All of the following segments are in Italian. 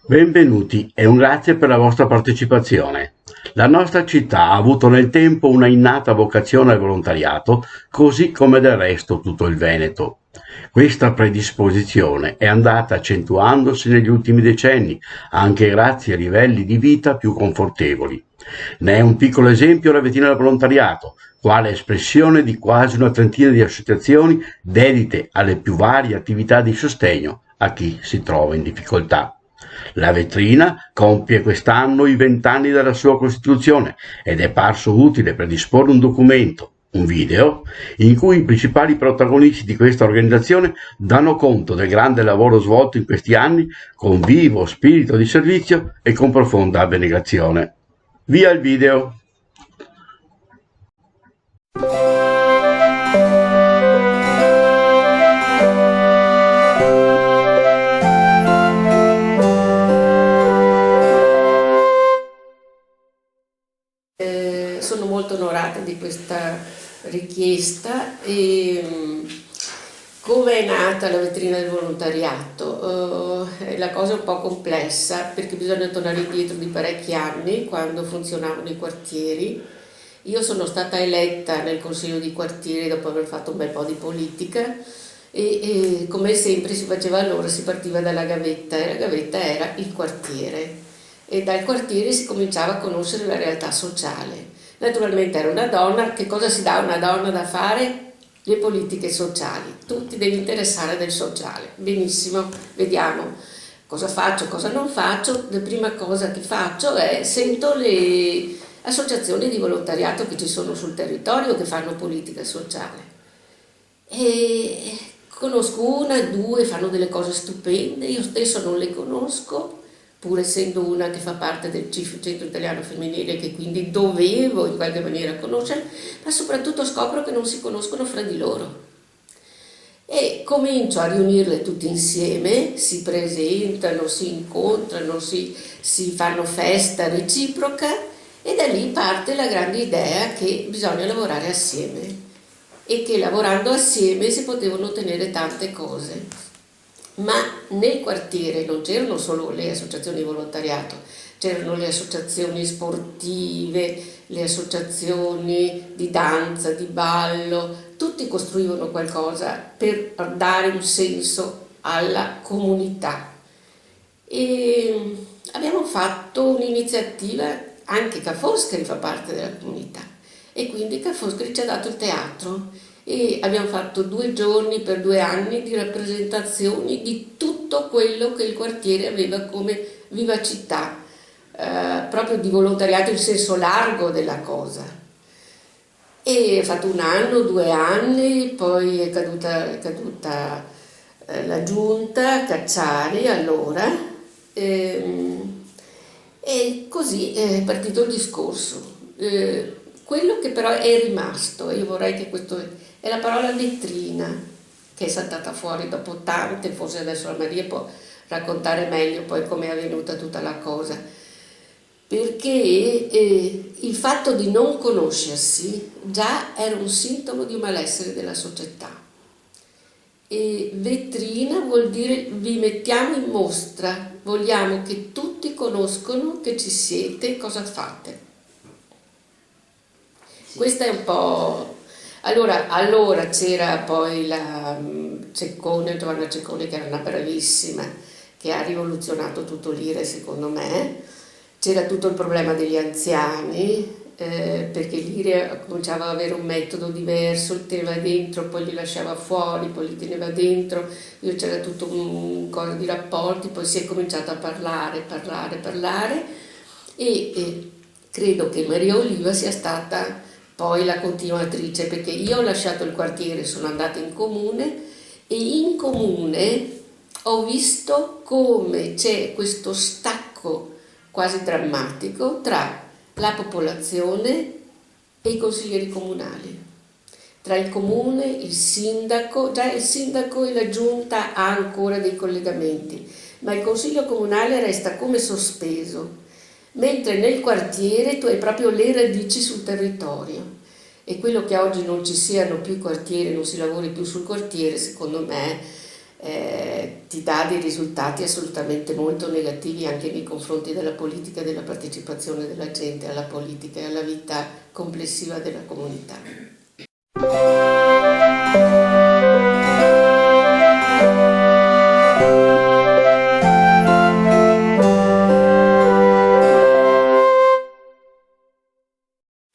Benvenuti e un grazie per la vostra partecipazione. La nostra città ha avuto nel tempo una innata vocazione al volontariato, così come del resto tutto il Veneto. Questa predisposizione è andata accentuandosi negli ultimi decenni, anche grazie a livelli di vita più confortevoli. Ne è un piccolo esempio la vetrina del volontariato, quale espressione di quasi una trentina di associazioni dedite alle più varie attività di sostegno a chi si trova in difficoltà. La vetrina compie quest'anno i 20 anni dalla sua costituzione ed è parso utile predisporre un documento, un video, in cui i principali protagonisti di questa organizzazione danno conto del grande lavoro svolto in questi anni con vivo spirito di servizio e con profonda abnegazione. Via il video! Sono molto onorata di questa richiesta e come è nata la vetrina del volontariato? La cosa è un po' complessa perché bisogna tornare indietro di parecchi anni quando funzionavano i quartieri. Io sono stata eletta nel consiglio di quartiere dopo aver fatto un bel po' di politica e come sempre si faceva allora, si partiva dalla gavetta e la gavetta era il quartiere e dal quartiere si cominciava a conoscere la realtà sociale. Naturalmente era una donna, che cosa si dà a una donna da fare? Le politiche sociali, tu ti devi interessare del sociale. Benissimo, vediamo cosa faccio, cosa non faccio. La prima cosa che faccio è sento le associazioni di volontariato che ci sono sul territorio che fanno politica sociale. E conosco una, due, fanno delle cose stupende, io stesso non le conosco, pur essendo una che fa parte del CIF, Centro Italiano Femminile, che quindi dovevo in qualche maniera conoscere, ma soprattutto scopro che non si conoscono fra di loro. E comincio a riunirle tutte insieme, si presentano, si incontrano, si fanno festa reciproca e da lì parte la grande idea che bisogna lavorare assieme e che lavorando assieme si potevano ottenere tante cose. Ma nel quartiere non c'erano solo le associazioni di volontariato, c'erano le associazioni sportive, le associazioni di danza, di ballo, tutti costruivano qualcosa per dare un senso alla comunità. E abbiamo fatto un'iniziativa, anche Ca' Foscari fa parte della comunità, e quindi Ca' Foscari ci ha dato il teatro e abbiamo fatto 2 giorni per 2 anni di rappresentazioni di tutto quello che il quartiere aveva come vivacità, proprio di volontariato in senso largo della cosa. E ho fatto 1 anno, 2 anni, poi è caduta la giunta Cacciari allora, e così è partito il discorso. Quello che però è rimasto, e io vorrei che questo è la parola vetrina, che è saltata fuori dopo tante, forse adesso la Maria può raccontare meglio poi come è avvenuta tutta la cosa, perché il fatto di non conoscersi già era un sintomo di un malessere della società. E vetrina vuol dire vi mettiamo in mostra, vogliamo che tutti conoscono che ci siete e cosa fate. Questa è un po'. Allora c'era poi la Ceccone, Giovanna Ceccone, che era una bravissima, che ha rivoluzionato tutto l'IRE secondo me. C'era tutto il problema degli anziani, perché l'IRE cominciava ad avere un metodo diverso, li teneva dentro, poi li lasciava fuori, poi li teneva dentro, c'era tutto un cosa di rapporti, poi si è cominciato a parlare e credo che Maria Oliva sia stata poi la continuatrice, perché io ho lasciato il quartiere, sono andata in comune e in comune ho visto come c'è questo stacco quasi drammatico tra la popolazione e i consiglieri comunali, tra il comune, il sindaco, già il sindaco e la giunta ha ancora dei collegamenti, ma il consiglio comunale resta come sospeso. Mentre nel quartiere tu hai proprio le radici sul territorio e quello che oggi non ci siano più quartieri, non si lavori più sul quartiere, secondo me ti dà dei risultati assolutamente molto negativi anche nei confronti della politica e della partecipazione della gente alla politica e alla vita complessiva della comunità.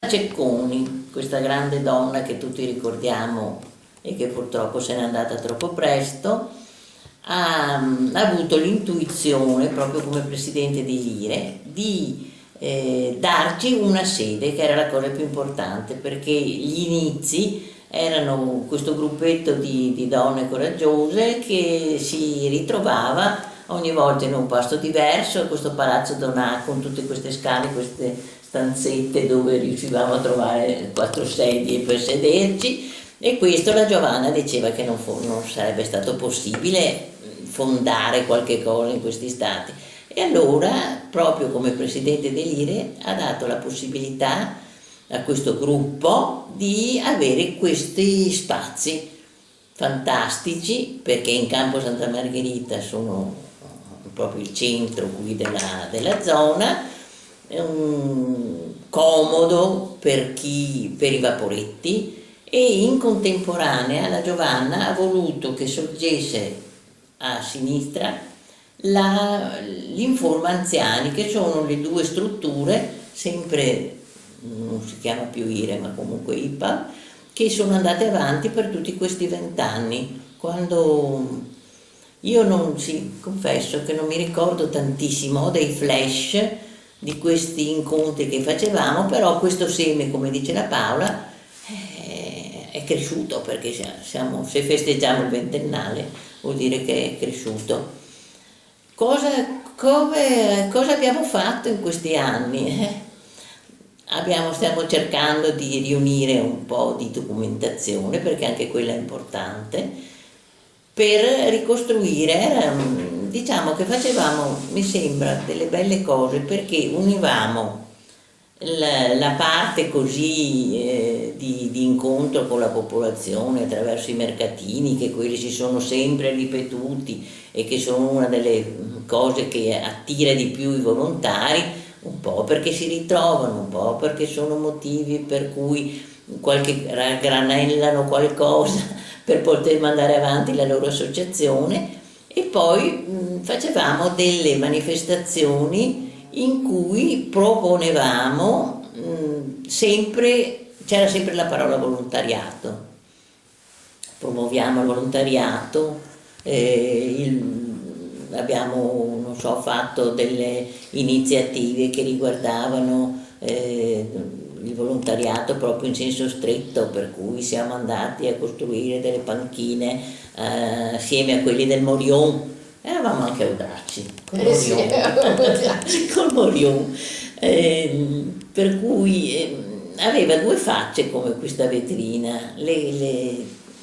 Cecconi, questa grande donna che tutti ricordiamo e che purtroppo se n'è andata troppo presto, ha avuto l'intuizione, proprio come presidente di Lire, di darci una sede, che era la cosa più importante, perché gli inizi erano questo gruppetto di donne coraggiose che si ritrovava ogni volta in un posto diverso, a questo Palazzo Donà con tutte queste scale, queste stanzette dove riuscivamo a trovare 4 sedie per sederci, e questo la Giovanna diceva che non sarebbe stato possibile fondare qualche cosa in questi stati. E allora, proprio come presidente dell'IRE, ha dato la possibilità a questo gruppo di avere questi spazi fantastici, perché in Campo Santa Margherita sono proprio il centro qui della zona, comodo per i vaporetti, e in contemporanea la Giovanna ha voluto che sorgesse a sinistra l'Informa Anziani, che sono le 2 strutture, sempre non si chiama più IRE ma comunque IPA, che sono andate avanti per tutti questi 20 anni. Quando io confesso che non mi ricordo tantissimo, ho dei flash di questi incontri che facevamo, però questo seme, come dice la Paola, è cresciuto, perché se festeggiamo il 20ennale vuol dire che è cresciuto. Cosa abbiamo fatto in questi anni? Stiamo cercando di riunire un po' di documentazione, perché anche quella è importante, per ricostruire. Diciamo che facevamo, mi sembra, delle belle cose, perché univamo la parte così di incontro con la popolazione attraverso i mercatini, che quelli si sono sempre ripetuti e che sono una delle cose che attira di più i volontari, un po' perché si ritrovano, un po' perché sono motivi per cui raggranellano qualcosa per poter mandare avanti la loro associazione. E poi facevamo delle manifestazioni in cui proponevamo c'era sempre la parola volontariato. Promuoviamo il volontariato, abbiamo, fatto delle iniziative che riguardavano il volontariato proprio in senso stretto, per cui siamo andati a costruire delle panchine assieme a quelli del Morion. Eravamo anche audaci col Morion, per cui aveva 2 facce come questa vetrina.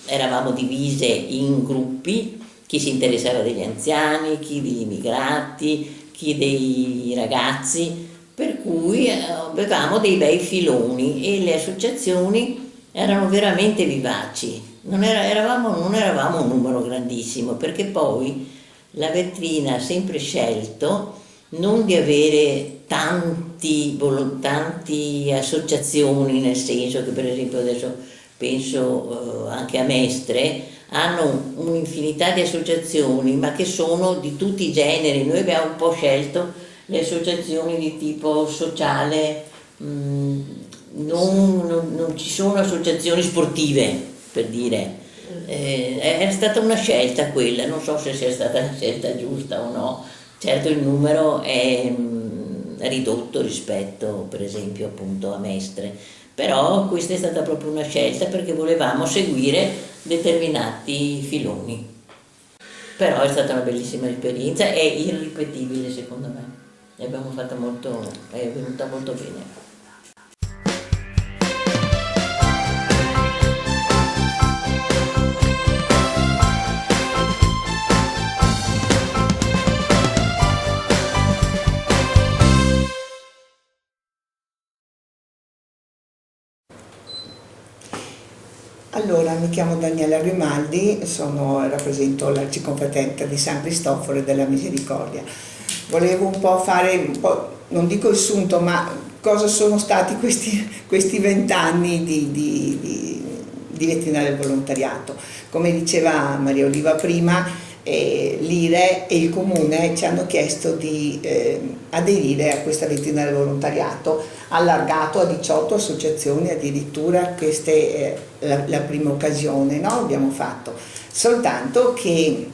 Eravamo divise in gruppi, chi si interessava degli anziani, chi degli immigrati, chi dei ragazzi, per cui avevamo dei bei filoni e le associazioni erano veramente vivaci. Non eravamo un numero grandissimo, perché poi la vetrina ha sempre scelto non di avere tanti associazioni, nel senso che per esempio adesso penso anche a Mestre, hanno un'infinità di associazioni, ma che sono di tutti i generi. Noi abbiamo un po' scelto le associazioni di tipo sociale, non ci sono associazioni sportive, per dire. Era stata una scelta quella, non so se sia stata la scelta giusta o no. Certo, il numero è ridotto rispetto per esempio appunto a Mestre, però questa è stata proprio una scelta, perché volevamo seguire determinati filoni. Però è stata una bellissima esperienza, è irripetibile secondo me, è venuta molto bene. Allora, mi chiamo Daniela Grimaldi, rappresento l'Arciconfraternita di San Cristoforo e della Misericordia. Volevo un po' fare, non dico il sunto, ma cosa sono stati questi 20 anni di vetrina del volontariato. Come diceva Maria Oliva prima, l'IRE e il Comune ci hanno chiesto di aderire a questa vetrina del volontariato, allargato a 18 associazioni addirittura. Questa è la prima occasione, no? Abbiamo fatto, soltanto che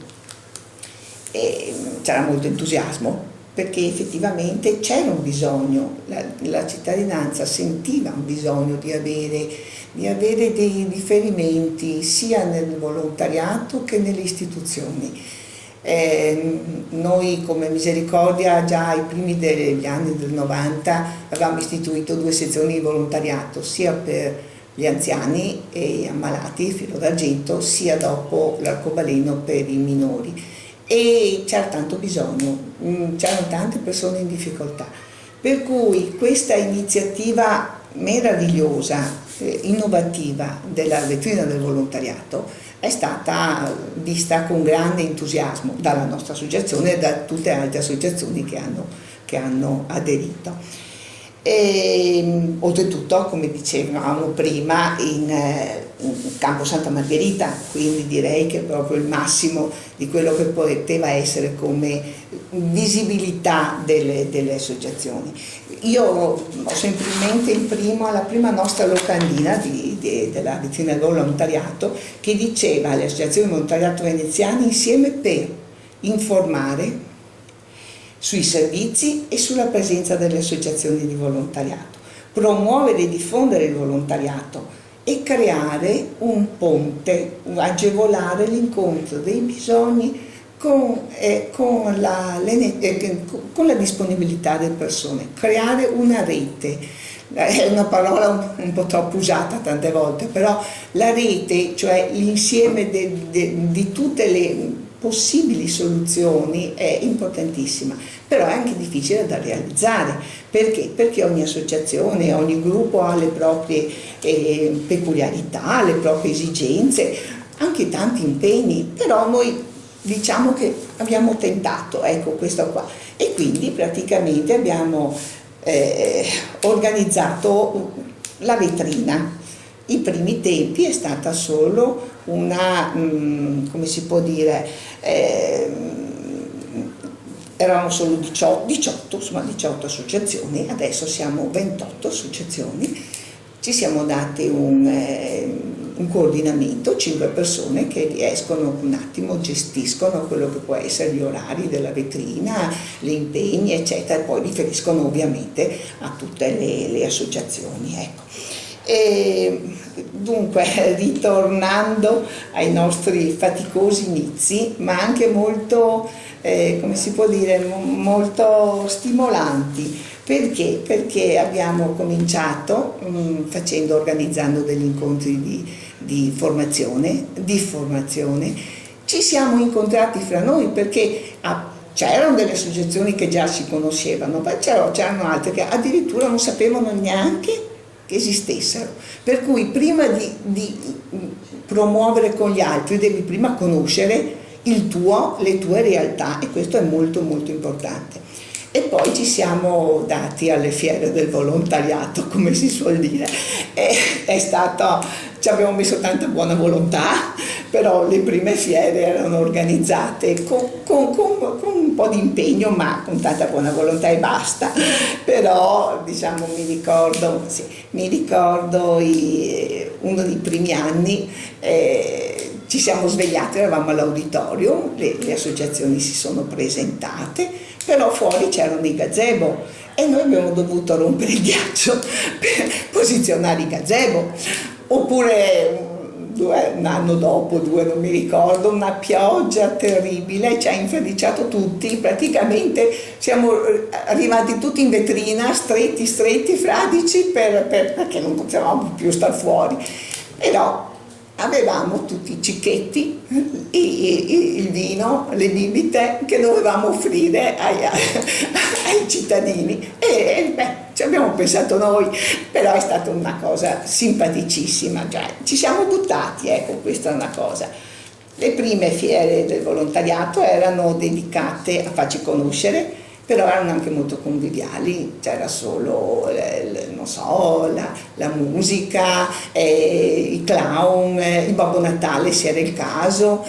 c'era molto entusiasmo, perché effettivamente c'era un bisogno, la cittadinanza sentiva un bisogno di avere dei riferimenti sia nel volontariato che nelle istituzioni. Noi come Misericordia già ai primi degli anni del 90 avevamo istituito 2 sezioni di volontariato, sia per gli anziani e ammalati, filo d'argento, sia dopo l'arcobaleno per i minori. E c'era tanto bisogno, c'erano tante persone in difficoltà, per cui questa iniziativa meravigliosa, innovativa della vetrina del volontariato è stata vista con grande entusiasmo dalla nostra associazione e da tutte le altre associazioni che hanno aderito. E, oltretutto, come dicevamo prima, in Campo Santa Margherita, quindi direi che è proprio il massimo di quello che poteva essere come visibilità delle associazioni. Io ho sempre in mente la prima nostra locandina della vetrina del volontariato, che diceva alle associazioni di volontariato veneziane: insieme per informare sui servizi e sulla presenza delle associazioni di volontariato, promuovere e diffondere il volontariato e creare un ponte, agevolare l'incontro dei bisogni con la disponibilità delle persone, creare una rete. È una parola un po' troppo usata tante volte, però la rete, cioè l'insieme di tutte le possibili soluzioni, è importantissima, però è anche difficile da realizzare. Perché? Perché ogni associazione, ogni gruppo ha le proprie peculiarità, le proprie esigenze, anche tanti impegni, però noi diciamo che abbiamo tentato, ecco, questo qua, e quindi praticamente abbiamo organizzato la vetrina. I primi tempi è stata solo una, come si può dire, eravamo solo 18 associazioni, adesso siamo 28 associazioni, ci siamo dati un coordinamento, 5 persone che riescono un attimo, gestiscono quello che può essere gli orari della vetrina, gli impegni eccetera, e poi riferiscono ovviamente a tutte le associazioni, ecco. E dunque, ritornando ai nostri faticosi inizi, ma anche molto, come si può dire, molto stimolanti. Perché? Perché abbiamo cominciato organizzando degli incontri di formazione, ci siamo incontrati fra noi perché c'erano delle associazioni che già si conoscevano, ma c'erano altre che addirittura non sapevano neanche che esistessero, per cui prima di promuovere con gli altri devi prima conoscere le tue realtà, e questo è molto molto importante. E poi ci siamo dati alle fiere del volontariato, come si suol dire. Ci abbiamo messo tanta buona volontà, però le prime fiere erano organizzate con un po' di impegno, ma con tanta buona volontà e basta. Però diciamo, mi ricordo uno dei primi anni, ci siamo svegliati, eravamo all'auditorio, le associazioni si sono presentate, però fuori c'erano i gazebo e noi abbiamo dovuto rompere il ghiaccio per posizionare i gazebo. Oppure un anno dopo, 2, non mi ricordo, una pioggia terribile ci ha infradiciato tutti, praticamente siamo arrivati tutti in vetrina, stretti, fradici, perché non potevamo più star fuori. Però avevamo tutti i cicchetti, il vino, le bibite che dovevamo offrire ai cittadini e ci abbiamo pensato noi, però è stata una cosa simpaticissima, cioè, ci siamo buttati, ecco, questa è una cosa. Le prime fiere del volontariato erano dedicate a farci conoscere, però erano anche molto conviviali, c'era solo, non so, la musica, i clown, il Babbo Natale se era il caso,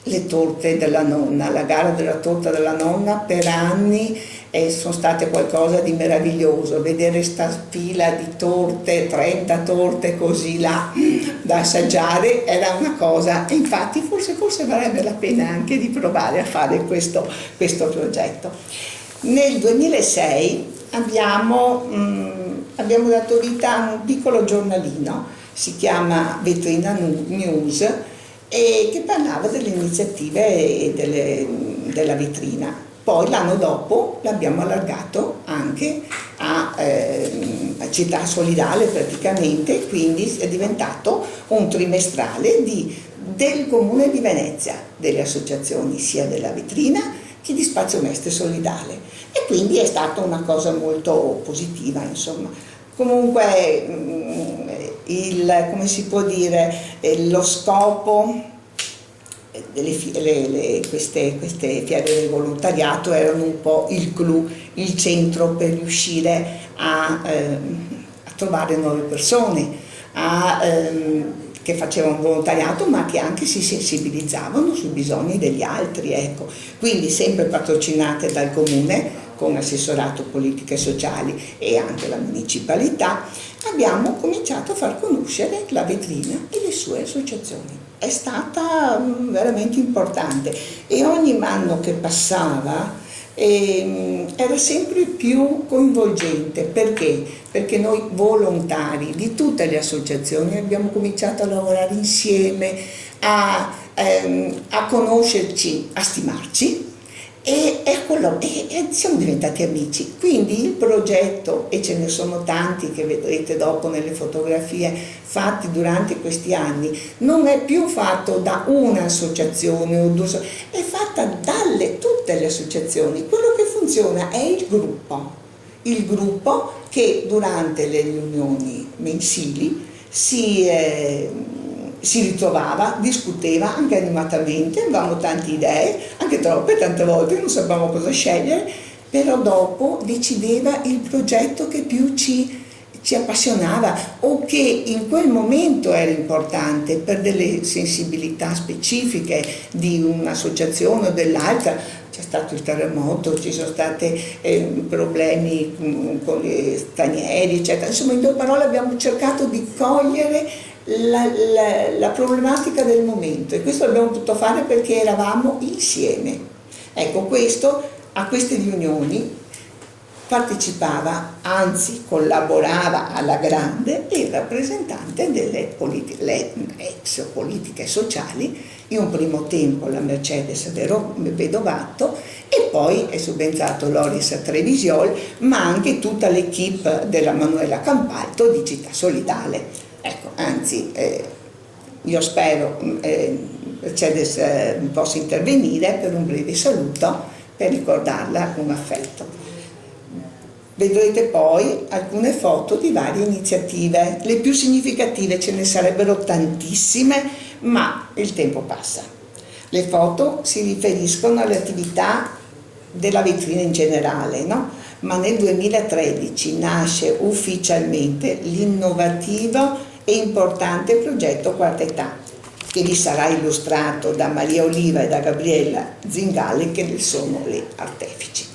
le torte della nonna, la gara della torta della nonna per anni sono state qualcosa di meraviglioso, vedere sta fila di torte, 30 torte così là da assaggiare era una cosa, e infatti forse varrebbe la pena anche di provare a fare questo progetto. Nel 2006 abbiamo dato vita a un piccolo giornalino, si chiama Vetrina News, e che parlava delle iniziative della vetrina. Poi l'anno dopo l'abbiamo allargato anche a Città Solidale praticamente, quindi è diventato un trimestrale del Comune di Venezia, delle associazioni sia della vetrina che di Spazio Mestre Solidale, e quindi è stata una cosa molto positiva, insomma. Comunque come si può dire, lo scopo queste fiere del volontariato erano un po' il clou, il centro per riuscire a trovare nuove persone, che facevano volontariato ma che anche si sensibilizzavano sui bisogni degli altri, ecco. Quindi sempre patrocinate dal comune con assessorato politiche sociali e anche la municipalità, abbiamo cominciato a far conoscere la vetrina e le sue associazioni. È stata veramente importante e ogni anno che passava era sempre più coinvolgente. Perché? Perché noi volontari di tutte le associazioni abbiamo cominciato a lavorare insieme, a conoscerci, a stimarci e siamo diventati amici. Quindi il progetto, e ce ne sono tanti che vedrete dopo nelle fotografie fatti durante questi anni, non è più fatto da un'associazione o due, è fatta dalle tutte le associazioni. Quello che funziona è il gruppo che durante le riunioni mensili si ritrovava, discuteva anche animatamente, avevamo tante idee, anche troppe, tante volte non sapevamo cosa scegliere, però dopo decideva il progetto che più ci appassionava o che in quel momento era importante per delle sensibilità specifiche di un'associazione o dell'altra. C'è stato il terremoto, ci sono stati problemi con gli stranieri, eccetera. Insomma, in due parole abbiamo cercato di cogliere la problematica del momento, e questo l'abbiamo potuto fare perché eravamo insieme. Ecco, a queste riunioni partecipava, anzi collaborava alla grande, il rappresentante delle ex politiche sociali, in un primo tempo la Mercedes Vedovato, e poi è subentrato Loris Trevisiol, ma anche tutta l'equipe della Manuela Campalto di Città Solidale. Ecco, anzi, io spero Mercedes possa intervenire per un breve saluto per ricordarla con affetto. Vedrete poi alcune foto di varie iniziative, le più significative, ce ne sarebbero tantissime, ma il tempo passa. Le foto si riferiscono alle attività della vetrina in generale, no? Ma nel 2013 nasce ufficialmente l'innovativo e importante progetto Quarta Età, che vi sarà illustrato da Maria Oliva e da Gabriella Zingali, che ne sono le artefici.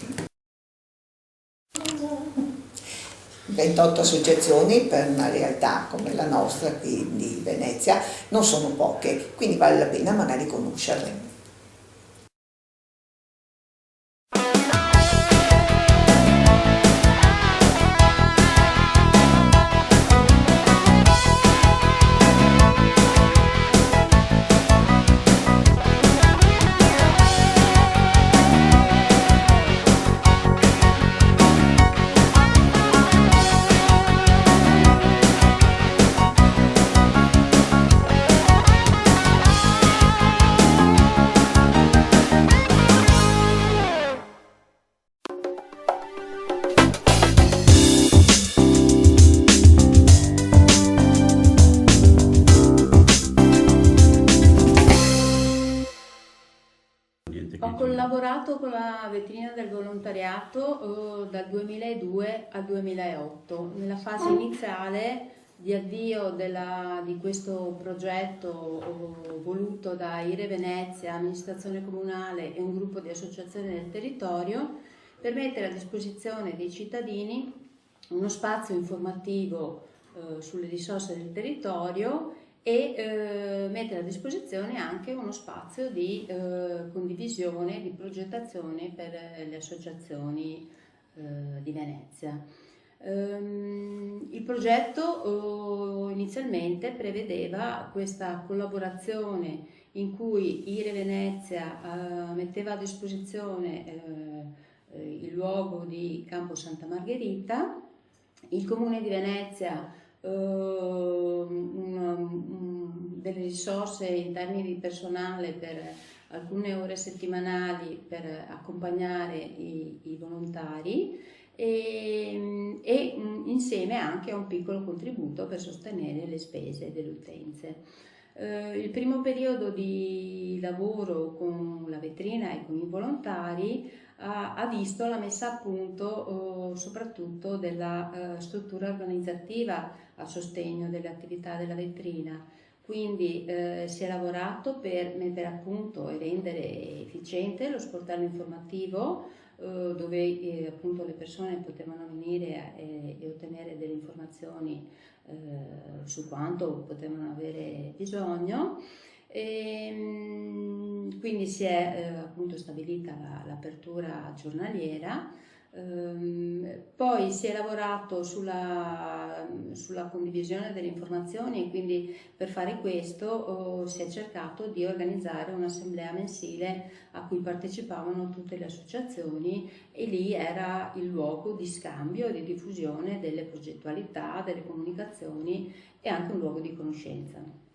28 associazioni per una realtà come la nostra qui di Venezia non sono poche, quindi vale la pena magari conoscerle. lavorato con la vetrina del volontariato dal 2002 al 2008. Nella fase iniziale di avvio di questo progetto voluto da IRE Venezia, amministrazione comunale e un gruppo di associazioni del territorio, per mettere a disposizione dei cittadini uno spazio informativo sulle risorse del territorio e mettere a disposizione anche uno spazio di condivisione, di progettazione per le associazioni di Venezia. Il progetto inizialmente prevedeva questa collaborazione in cui IRE Venezia metteva a disposizione il luogo di Campo Santa Margherita, il Comune di Venezia delle risorse in termini di personale per alcune ore settimanali per accompagnare i volontari e insieme anche a un piccolo contributo per sostenere le spese delle utenze. Il primo periodo di lavoro con la vetrina e con i volontari ha visto la messa a punto soprattutto della struttura organizzativa a sostegno delle attività della vetrina. Quindi si è lavorato per mettere a punto e rendere efficiente lo sportello informativo dove appunto le persone potevano venire e ottenere delle informazioni su quanto potevano avere bisogno. Quindi si è appunto stabilita l'apertura giornaliera. Poi si è lavorato sulla condivisione delle informazioni e quindi per fare questo si è cercato di organizzare un'assemblea mensile a cui partecipavano tutte le associazioni e lì era il luogo di scambio e di diffusione delle progettualità, delle comunicazioni e anche un luogo di conoscenza.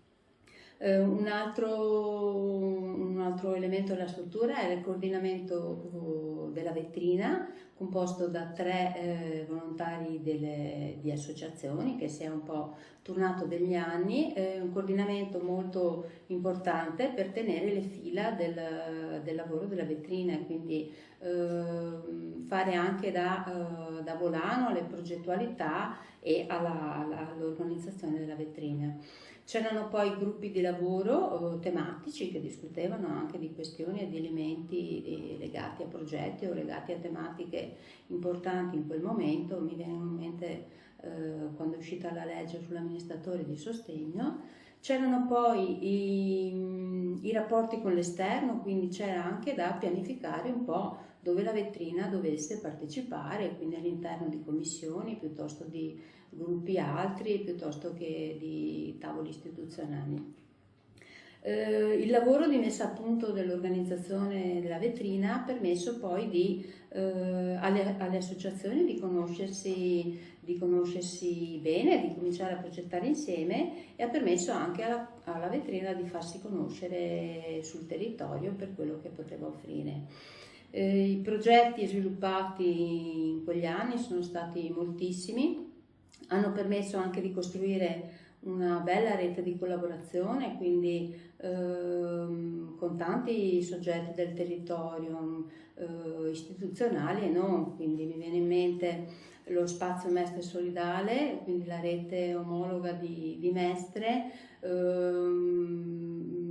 Un altro elemento della struttura è il coordinamento della vetrina, composto da 3 volontari di associazioni che si è un po' turnato degli anni, un coordinamento molto importante per tenere le fila del lavoro della vetrina e quindi fare anche da volano alle progettualità e all'organizzazione della vetrina. C'erano poi gruppi di lavoro tematici che discutevano anche di questioni e di elementi legati a progetti o legati a tematiche importanti in quel momento. Mi viene in mente quando è uscita la legge sull'amministratore di sostegno. C'erano poi i rapporti con l'esterno, quindi c'era anche da pianificare un po' dove la vetrina dovesse partecipare, quindi all'interno di commissioni, piuttosto di gruppi altri, piuttosto che di tavoli istituzionali. Il lavoro di messa a punto dell'organizzazione della vetrina ha permesso poi alle associazioni di conoscersi bene, di cominciare a progettare insieme e ha permesso anche alla vetrina di farsi conoscere sul territorio per quello che poteva offrire. I progetti sviluppati in quegli anni sono stati moltissimi, hanno permesso anche di costruire una bella rete di collaborazione, quindi con tanti soggetti del territorio, istituzionali e non, quindi mi viene in mente lo spazio Mestre Solidale, quindi la rete omologa di mestre,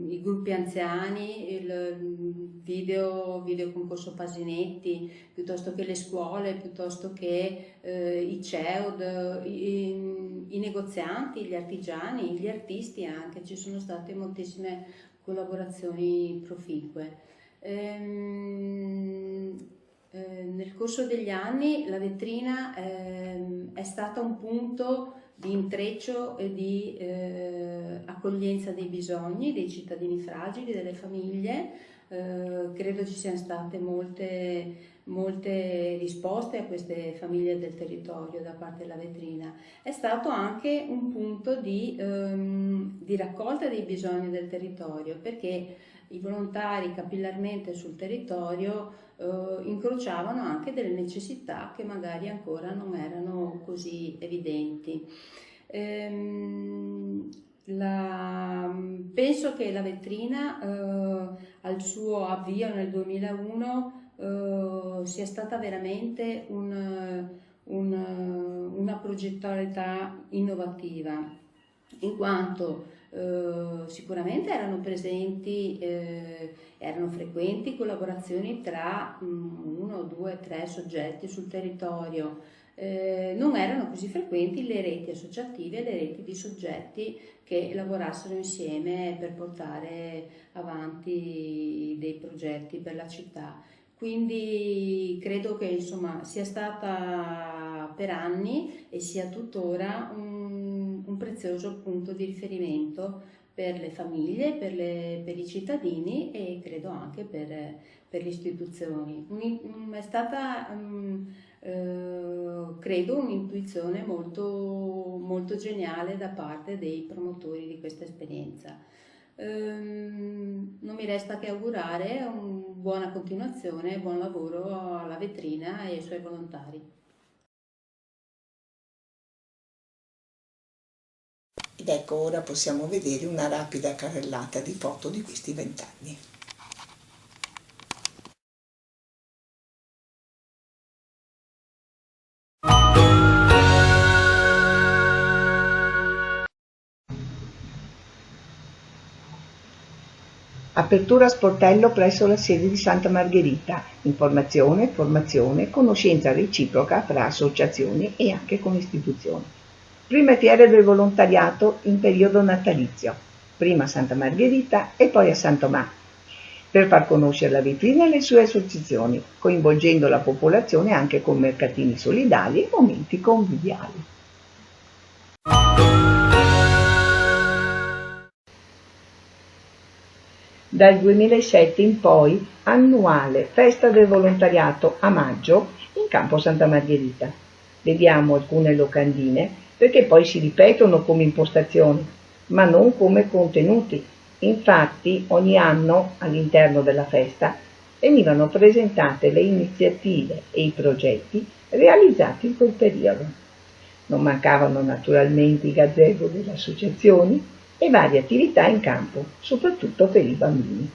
i gruppi anziani, il video concorso Pasinetti, piuttosto che le scuole, piuttosto che i CEOD, i negozianti, gli artigiani, gli artisti anche, ci sono state moltissime collaborazioni proficue. Nel corso degli anni la vetrina è stata un punto di intreccio e di accoglienza dei bisogni dei cittadini fragili, delle famiglie. Credo ci siano state molte risposte a queste famiglie del territorio da parte della vetrina. È stato anche un punto di raccolta dei bisogni del territorio, perché i volontari capillarmente sul territorio incrociavano anche delle necessità che magari ancora non erano così evidenti. Penso che la vetrina al suo avvio nel 2001 sia stata veramente una progettualità innovativa, in quanto sicuramente erano presenti, erano frequenti collaborazioni tra 1, 2, 3 soggetti sul territorio. Non erano così frequenti le reti associative e le reti di soggetti che lavorassero insieme per portare avanti dei progetti per la città. Quindi credo che insomma sia stata per anni e sia tuttora un prezioso punto di riferimento per le famiglie, per i cittadini e credo anche per le istituzioni. È stata credo un'intuizione molto, molto geniale da parte dei promotori di questa esperienza. Non mi resta che augurare una buona continuazione e buon lavoro alla vetrina e ai suoi volontari. Ed ecco, ora possiamo vedere una rapida carrellata di foto di questi 20 anni. Apertura sportello presso la sede di Santa Margherita. Informazione, formazione, conoscenza reciproca fra associazioni e anche con istituzioni. Prime fiere del volontariato in periodo natalizio, prima a Santa Margherita e poi a San Tomà, per far conoscere la vetrina e le sue associazioni, coinvolgendo la popolazione anche con mercatini solidali e momenti conviviali. Dal 2007 in poi, annuale festa del volontariato a maggio in campo Santa Margherita. Vediamo alcune locandine perché poi si ripetono come impostazioni, ma non come contenuti. Infatti ogni anno all'interno della festa venivano presentate le iniziative e i progetti realizzati in quel periodo. Non mancavano naturalmente i gazebo delle associazioni e varie attività in campo, soprattutto per i bambini.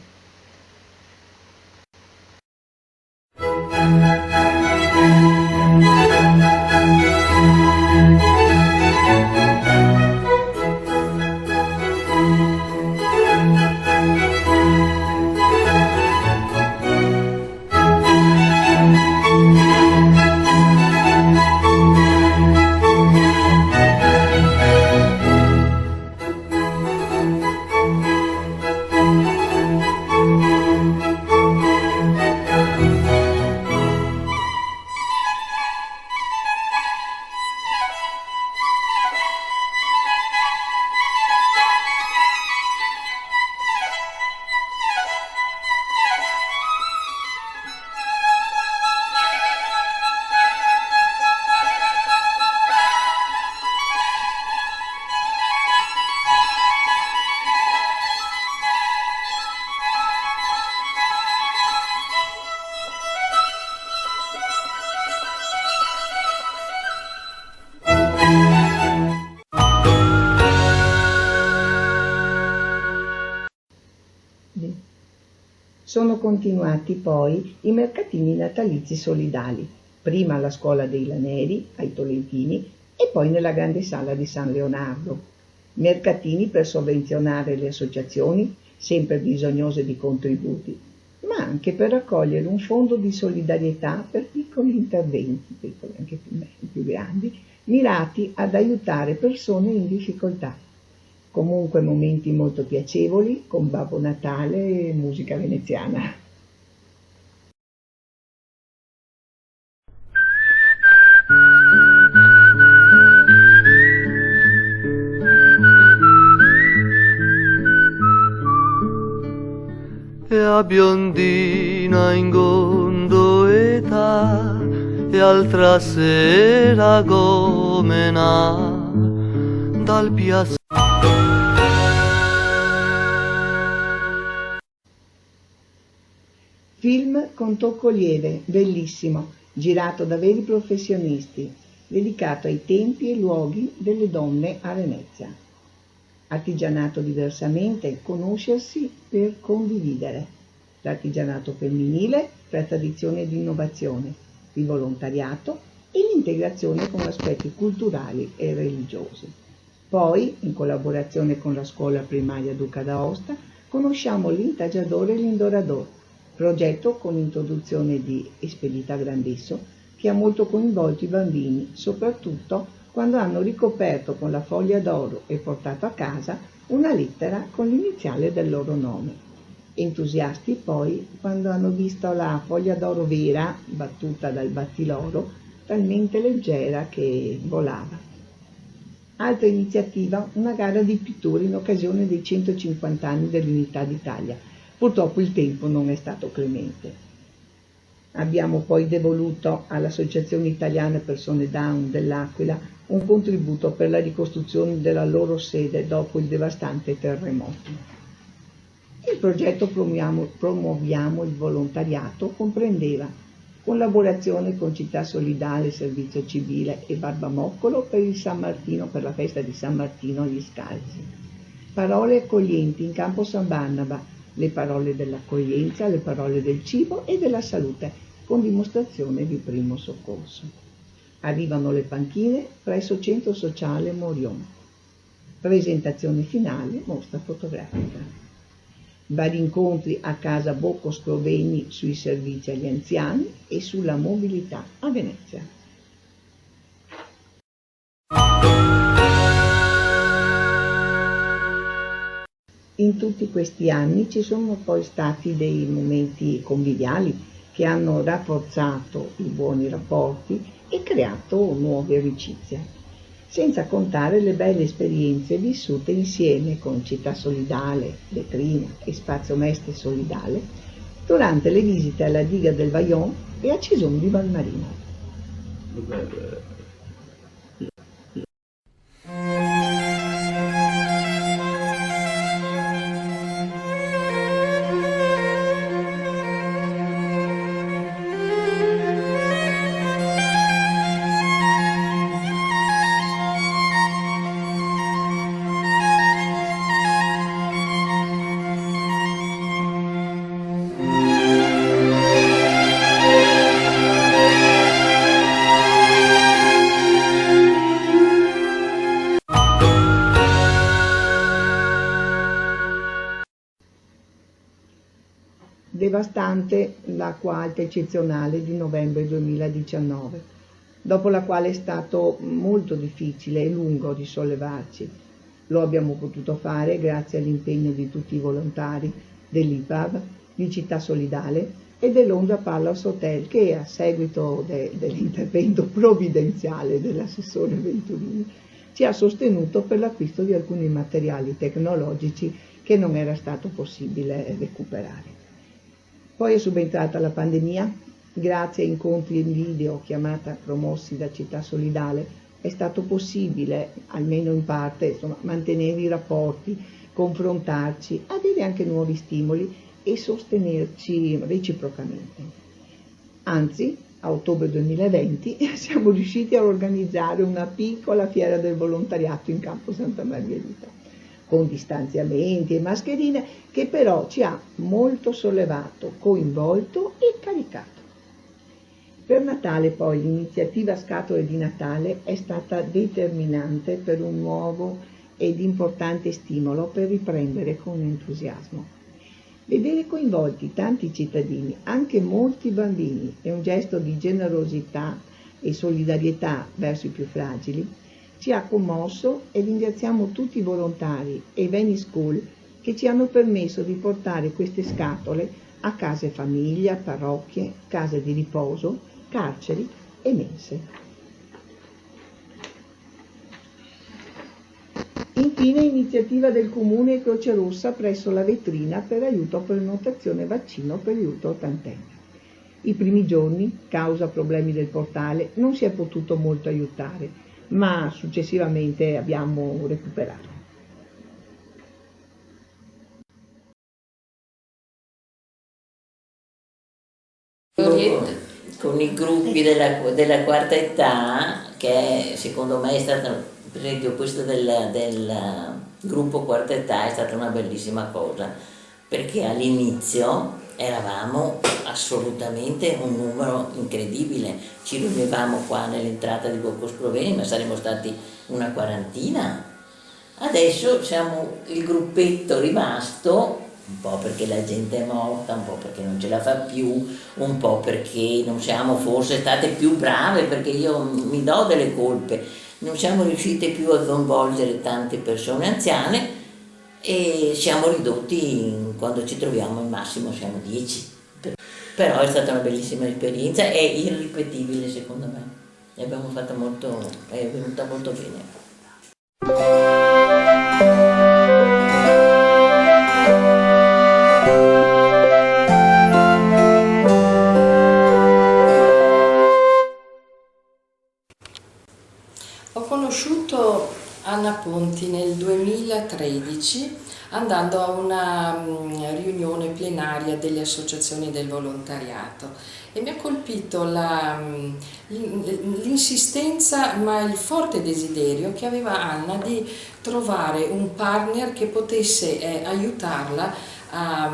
Sono continuati poi i mercatini natalizi solidali, prima alla Scuola dei Laneri, ai Tolentini, e poi nella grande sala di San Leonardo. Mercatini per sovvenzionare le associazioni, sempre bisognose di contributi, ma anche per raccogliere un fondo di solidarietà per piccoli interventi, piccoli anche più grandi, mirati ad aiutare persone in difficoltà. Comunque momenti molto piacevoli, con Babbo Natale e musica veneziana. E a biondina in gondoletta e altra sera gomena dal piazza. Film con tocco lieve, bellissimo, girato da veri professionisti, dedicato ai tempi e luoghi delle donne a Venezia. Artigianato diversamente, conoscersi per condividere. L'artigianato femminile tra tradizione ed innovazione, il volontariato e l'integrazione con aspetti culturali e religiosi. Poi, in collaborazione con la scuola primaria Duca d'Aosta, conosciamo l'Intagiador e l'Indorador, progetto con introduzione di Espedita Grandesso, che ha molto coinvolto i bambini, soprattutto quando hanno ricoperto con la foglia d'oro e portato a casa una lettera con l'iniziale del loro nome. Entusiasti poi quando hanno visto la foglia d'oro vera, battuta dal battiloro, talmente leggera che volava. Altra iniziativa, una gara di pittura in occasione dei 150 anni dell'Unità d'Italia. Purtroppo il tempo non è stato clemente. Abbiamo poi devoluto all'Associazione Italiana Persone Down dell'Aquila un contributo per la ricostruzione della loro sede dopo il devastante terremoto. Il progetto Promuoviamo il volontariato comprendeva collaborazione con Città Solidale, Servizio Civile e Barbamoccolo per il San Martino, per la festa di San Martino agli Scalzi. Parole accoglienti in campo San Barnaba, le parole dell'accoglienza, le parole del cibo e della salute, con dimostrazione di primo soccorso. Arrivano le panchine presso Centro Sociale Morion. Presentazione finale, mostra fotografica. Vari incontri a casa Bocco Scrovegni sui servizi agli anziani e sulla mobilità a Venezia. In tutti questi anni ci sono poi stati dei momenti conviviali che hanno rafforzato i buoni rapporti e creato nuove amicizie. Senza contare le belle esperienze vissute insieme con Città Solidale, Vetrina e Spazio Mestre Solidale durante le visite alla diga del Vajont e a Cison di Valmarino. Devastante l'acqua alta eccezionale di novembre 2019, dopo la quale è stato molto difficile e lungo risollevarci. Lo abbiamo potuto fare grazie all'impegno di tutti i volontari dell'IPAV, di Città Solidale e dell'Ondra Palace Hotel, che a seguito dell'intervento provvidenziale dell'assessore Venturini ci ha sostenuto per l'acquisto di alcuni materiali tecnologici che non era stato possibile recuperare. Poi è subentrata la pandemia, grazie a incontri in video chiamata promossi da Città Solidale è stato possibile, almeno in parte, mantenere i rapporti, confrontarci, avere anche nuovi stimoli e sostenerci reciprocamente. Anzi, a ottobre 2020 siamo riusciti a organizzare una piccola fiera del volontariato in campo Santa Maria Vita, con distanziamenti e mascherine, che però ci ha molto sollevato, coinvolto e caricato. Per Natale poi l'iniziativa Scatole di Natale è stata determinante per un nuovo ed importante stimolo per riprendere con entusiasmo. Vedere coinvolti tanti cittadini, anche molti bambini, è un gesto di generosità e solidarietà verso i più fragili, ci ha commosso e ringraziamo tutti i volontari e i Venice School che ci hanno permesso di portare queste scatole a case famiglia, parrocchie, case di riposo, carceri e mense. Infine iniziativa del Comune Croce Rossa presso la vetrina per aiuto a prenotazione vaccino per gli ultra ottantenni. I primi giorni, causa problemi del portale, non si è potuto molto aiutare, ma successivamente abbiamo recuperato. Con i gruppi della quarta età, che secondo me è stata, per esempio questo del gruppo quarta età è stata una bellissima cosa, perché all'inizio eravamo assolutamente un numero incredibile, ci riunivamo qua nell'entrata di Bocco Scroveni, ma saremmo stati una quarantina. Adesso siamo il gruppetto rimasto, un po' perché la gente è morta, un po' perché non ce la fa più, un po' perché non siamo forse state più brave, perché io mi do delle colpe, non siamo riuscite più a coinvolgere tante persone anziane e siamo ridotti, quando ci troviamo al massimo siamo 10. Però è stata una bellissima esperienza, è irripetibile secondo me, e abbiamo fatto molto, è venuta molto bene. Ho conosciuto Anna Ponti nel 2013 andando a una riunione plenaria delle associazioni del volontariato e mi ha colpito l'insistenza ma il forte desiderio che aveva Anna di trovare un partner che potesse aiutarla a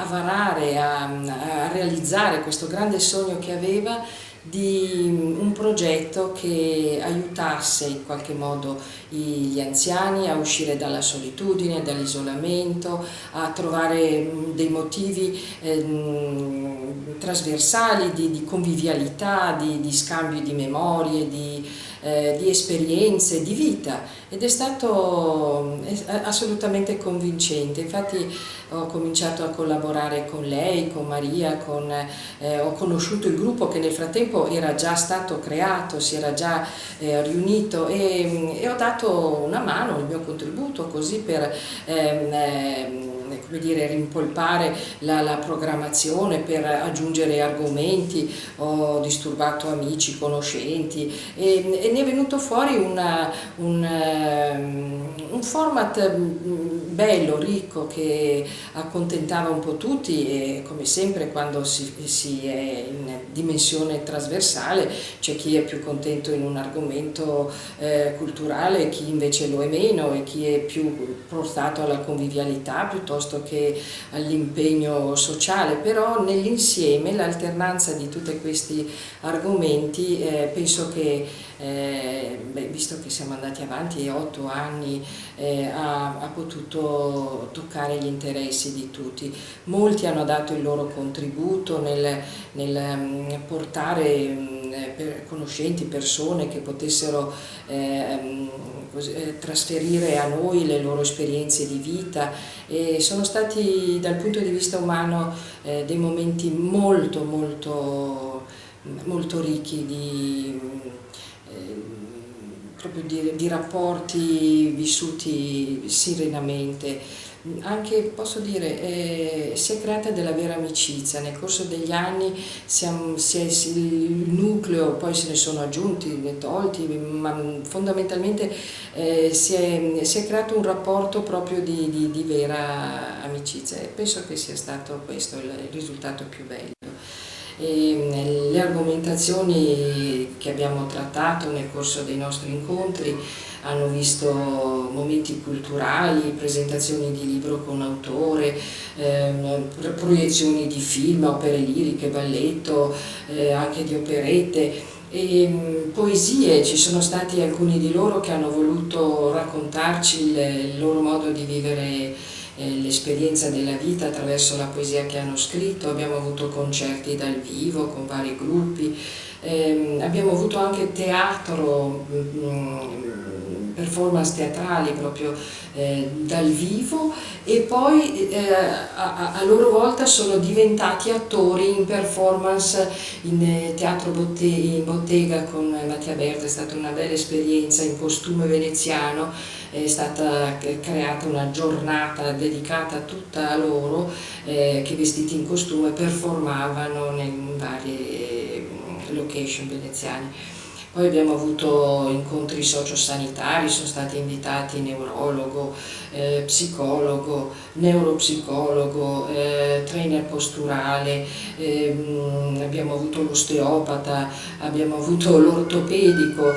varare, a realizzare questo grande sogno che aveva di un progetto che aiutasse in qualche modo gli anziani a uscire dalla solitudine, dall'isolamento, a trovare dei motivi trasversali di convivialità, di scambio di memorie, di esperienze, di vita, ed è stato assolutamente convincente. Infatti ho cominciato a collaborare con lei, con Maria, ho conosciuto il gruppo che nel frattempo era già stato creato, si era già riunito e ho dato una mano, il mio contributo così per come dire, rimpolpare la programmazione, per aggiungere argomenti. Ho disturbato amici, conoscenti e ne è venuto fuori un format bello, ricco, che accontentava un po' tutti, e come sempre quando si è in dimensione trasversale c'è chi è più contento in un argomento culturale, chi invece lo è meno, e chi è più portato alla convivialità piuttosto che all'impegno sociale. Però nell'insieme, l'alternanza di tutti questi argomenti, penso che visto che siamo andati avanti 8 anni, ha potuto toccare gli interessi di tutti. Molti hanno dato il loro contributo nel portare conoscenti, persone che potessero trasferire a noi le loro esperienze di vita, e sono stati dal punto di vista umano dei momenti molto ricchi proprio di rapporti vissuti serenamente. Anche, posso dire, si è creata della vera amicizia. Nel corso degli anni il nucleo, poi se ne sono aggiunti, ne tolti, ma fondamentalmente si è creato un rapporto proprio di vera amicizia, e penso che sia stato questo il risultato più bello. E le argomentazioni che abbiamo trattato nel corso dei nostri incontri hanno visto momenti culturali, presentazioni di libro con autore, proiezioni di film, opere liriche, balletto, anche di operette, e poesie. Ci sono stati alcuni di loro che hanno voluto raccontarci il loro modo di vivere l'esperienza della vita attraverso la poesia che hanno scritto. Abbiamo avuto concerti dal vivo con vari gruppi, abbiamo avuto anche teatro, performance teatrali proprio dal vivo, e poi a loro volta sono diventati attori in performance in teatro in bottega con Mattia Berta. È stata una bella esperienza in costume veneziano. È stata creata una giornata dedicata tutta a loro, che vestiti in costume performavano in varie location veneziane. Poi abbiamo avuto incontri sociosanitari, sono stati invitati neurologo, psicologo, neuropsicologo, trainer posturale, abbiamo avuto l'osteopata, abbiamo avuto l'ortopedico,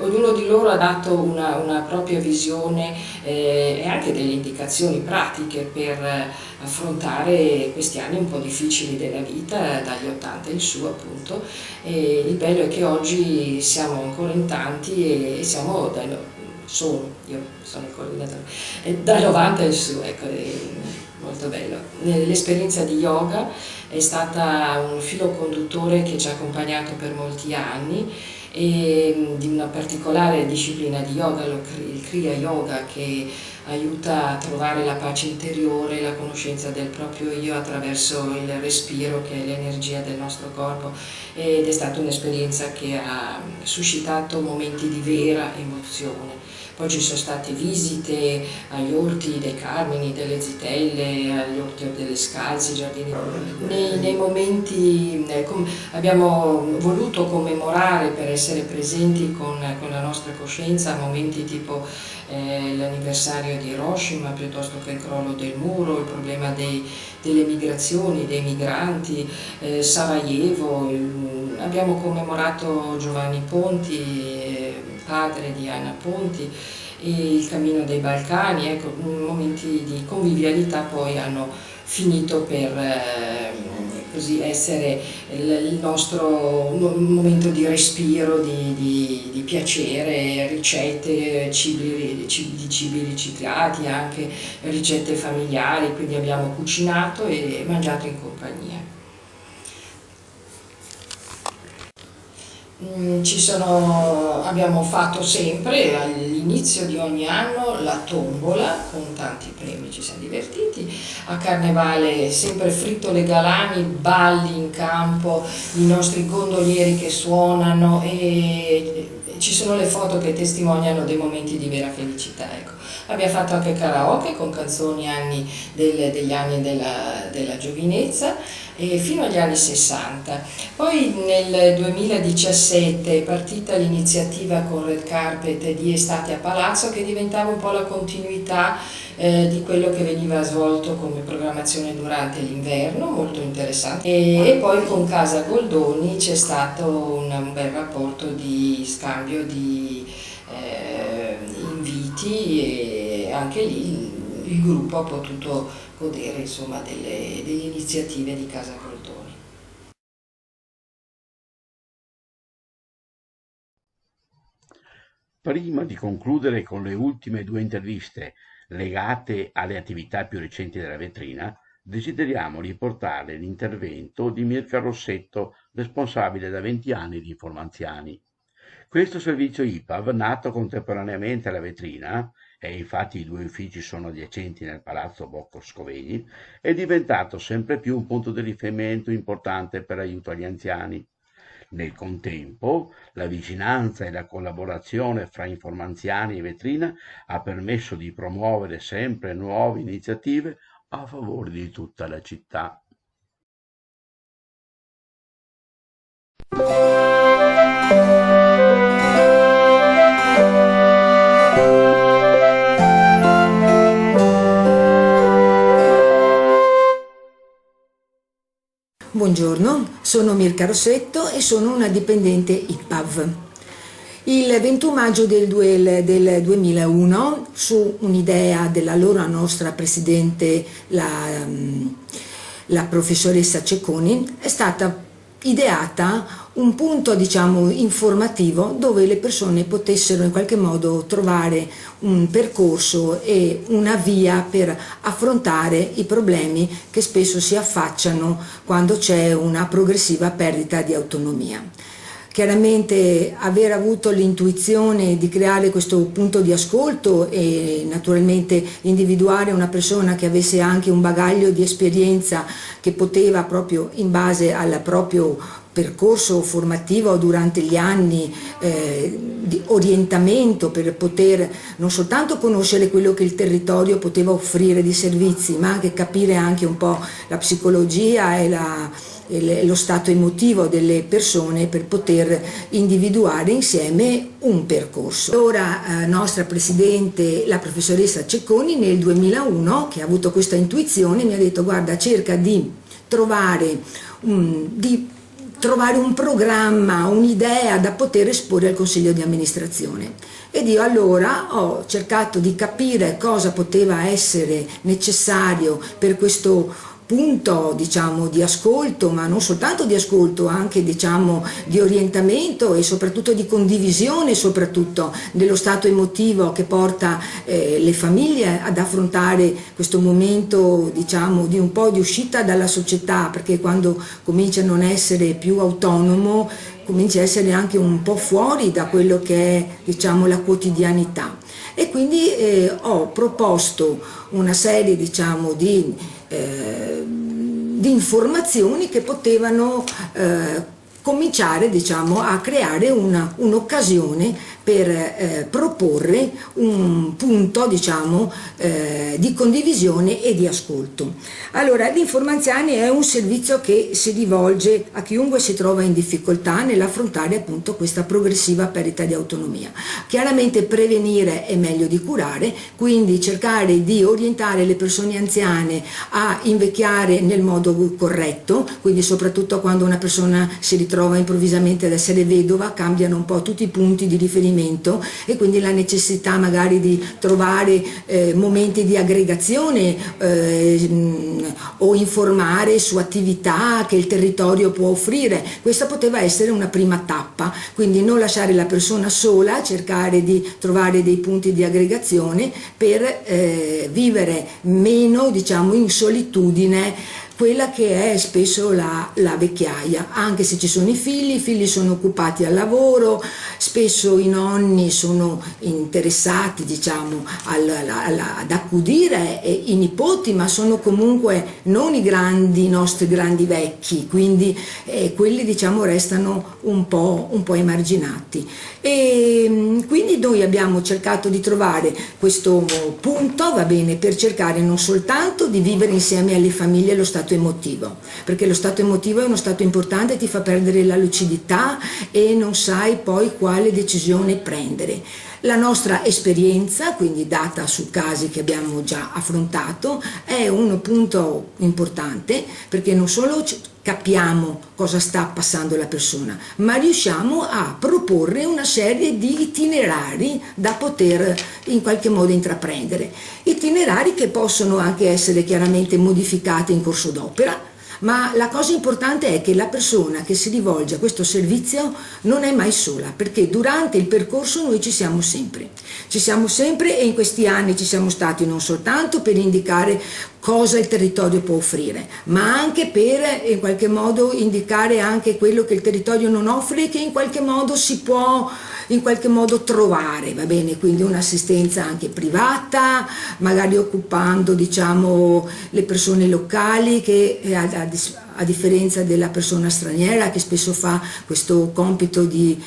ognuno di loro ha dato una propria visione e anche delle indicazioni pratiche per affrontare questi anni un po' difficili della vita, dagli 80 in su appunto. E il bello è che oggi siamo ancora in tanti e siamo io sono il coordinatore, dal 90 in su, ecco, è molto bello. L'esperienza di yoga è stata un filo conduttore che ci ha accompagnato per molti anni, e di una particolare disciplina di yoga, il Kriya Yoga, che aiuta a trovare la pace interiore, la conoscenza del proprio io attraverso il respiro, che è l'energia del nostro corpo, ed è stata un'esperienza che ha suscitato momenti di vera emozione. Poi ci sono state visite agli orti dei Carmini, delle Zitelle, agli orti delle Scalzi, giardini. Nei momenti abbiamo voluto commemorare, per essere presenti con la nostra coscienza, momenti tipo l'anniversario di Hiroshima, piuttosto che il crollo del muro, il problema delle migrazioni, dei migranti, Sarajevo. Abbiamo commemorato Giovanni Ponti, padre di Anna Ponti, e il cammino dei Balcani. Ecco, momenti di convivialità poi hanno finito per così essere il nostro momento di respiro, di piacere, ricette, cibi riciclati, anche ricette familiari, quindi abbiamo cucinato e mangiato in compagnia. Abbiamo fatto sempre all'inizio di ogni anno la tombola con tanti premi, ci siamo divertiti. A Carnevale sempre frittole galani, balli in campo, i nostri gondolieri che suonano, e ci sono le foto che testimoniano dei momenti di vera felicità. Ecco. Abbiamo fatto anche karaoke con canzoni degli anni della giovinezza, fino agli anni 60. Poi nel 2017 è partita l'iniziativa con Red Carpet di Estate a Palazzo, che diventava un po' la continuità di quello che veniva svolto come programmazione durante l'inverno, molto interessante. E poi con Casa Goldoni c'è stato un bel rapporto di scambio di inviti, e anche lì il gruppo ha potuto godere, insomma, delle iniziative di Casa Goldoni. Prima di concludere con le ultime due interviste legate alle attività più recenti della vetrina, desideriamo riportare l'intervento di Mirka Rossetto, responsabile da 20 anni di Informanziani. Questo servizio IPAV, nato contemporaneamente alla vetrina, e infatti i due uffici sono adiacenti nel Palazzo Bocco-Scovegni, è diventato sempre più un punto di riferimento importante per aiuto agli anziani. Nel contempo, la vicinanza e la collaborazione fra Informanziani e vetrina ha permesso di promuovere sempre nuove iniziative a favore di tutta la città. Buongiorno, sono Mirka Rossetto e sono una dipendente IPAV. Il 21 maggio del 2001, su un'idea della allora nostra presidente, la professoressa Cecconi, è stata ideata un punto, diciamo, informativo dove le persone potessero in qualche modo trovare un percorso e una via per affrontare i problemi che spesso si affacciano quando c'è una progressiva perdita di autonomia. Chiaramente aver avuto l'intuizione di creare questo punto di ascolto e naturalmente individuare una persona che avesse anche un bagaglio di esperienza che poteva, proprio in base al proprio percorso formativo durante gli anni di orientamento per poter non soltanto conoscere quello che il territorio poteva offrire di servizi, ma anche capire anche un po' la psicologia e lo stato emotivo delle persone per poter individuare insieme un percorso. Ora nostra Presidente, la professoressa Cecconi, nel 2001, che ha avuto questa intuizione, mi ha detto: guarda, cerca di trovare un programma, un'idea da poter esporre al Consiglio di amministrazione. Ed io allora ho cercato di capire cosa poteva essere necessario per questo punto, diciamo, di ascolto, ma non soltanto di ascolto, anche, diciamo, di orientamento e soprattutto di condivisione, soprattutto dello stato emotivo che porta le famiglie ad affrontare questo momento, diciamo, di un po' di uscita dalla società, perché quando comincia a non essere più autonomo comincia a essere anche un po' fuori da quello che è, diciamo, la quotidianità. E quindi ho proposto una serie, diciamo, di informazioni che potevano cominciare, diciamo, a creare un'occasione per proporre un punto, diciamo, di condivisione e di ascolto. Allora, l'Informanziani è un servizio che si rivolge a chiunque si trova in difficoltà nell'affrontare appunto questa progressiva perdita di autonomia. Chiaramente prevenire è meglio di curare, quindi cercare di orientare le persone anziane a invecchiare nel modo corretto, quindi soprattutto quando una persona si ritrova improvvisamente ad essere vedova, cambiano un po' tutti i punti di riferimento e quindi la necessità magari di trovare momenti di aggregazione o informare su attività che il territorio può offrire. Questa poteva essere una prima tappa, quindi non lasciare la persona sola, cercare di trovare dei punti di aggregazione per vivere meno, diciamo, in solitudine, quella che è spesso la vecchiaia. Anche se ci sono i figli sono occupati al lavoro, spesso i nonni sono interessati, diciamo, ad accudire i nipoti, ma sono comunque non i nostri grandi vecchi, quindi quelli, diciamo, restano un po' emarginati. E quindi noi abbiamo cercato di trovare questo punto, va bene, per cercare non soltanto di vivere insieme alle famiglie lo stato emotivo, perché lo stato emotivo è uno stato importante, ti fa perdere la lucidità e non sai poi quale decisione prendere. La nostra esperienza, quindi data su casi che abbiamo già affrontato, è un punto importante, perché non solo capiamo cosa sta passando la persona, ma riusciamo a proporre una serie di itinerari da poter in qualche modo intraprendere. Itinerari che possono anche essere chiaramente modificati in corso d'opera, ma la cosa importante è che la persona che si rivolge a questo servizio non è mai sola, perché durante il percorso noi ci siamo sempre e in questi anni ci siamo stati non soltanto per indicare cosa il territorio può offrire, ma anche per in qualche modo indicare anche quello che il territorio non offre e che in qualche modo si può trovare, va bene? Quindi un'assistenza anche privata, magari occupando, diciamo, le persone locali, che a differenza della persona straniera che spesso fa questo compito di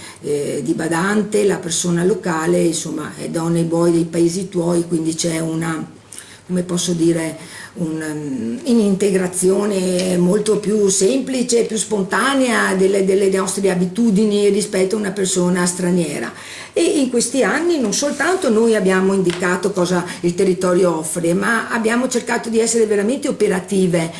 badante, la persona locale, insomma, è donna e buoi dei paesi tuoi, quindi c'è una, come posso dire, un'integrazione molto più semplice, più spontanea delle nostre abitudini rispetto a una persona straniera. E in questi anni non soltanto noi abbiamo indicato cosa il territorio offre, ma abbiamo cercato di essere veramente operative.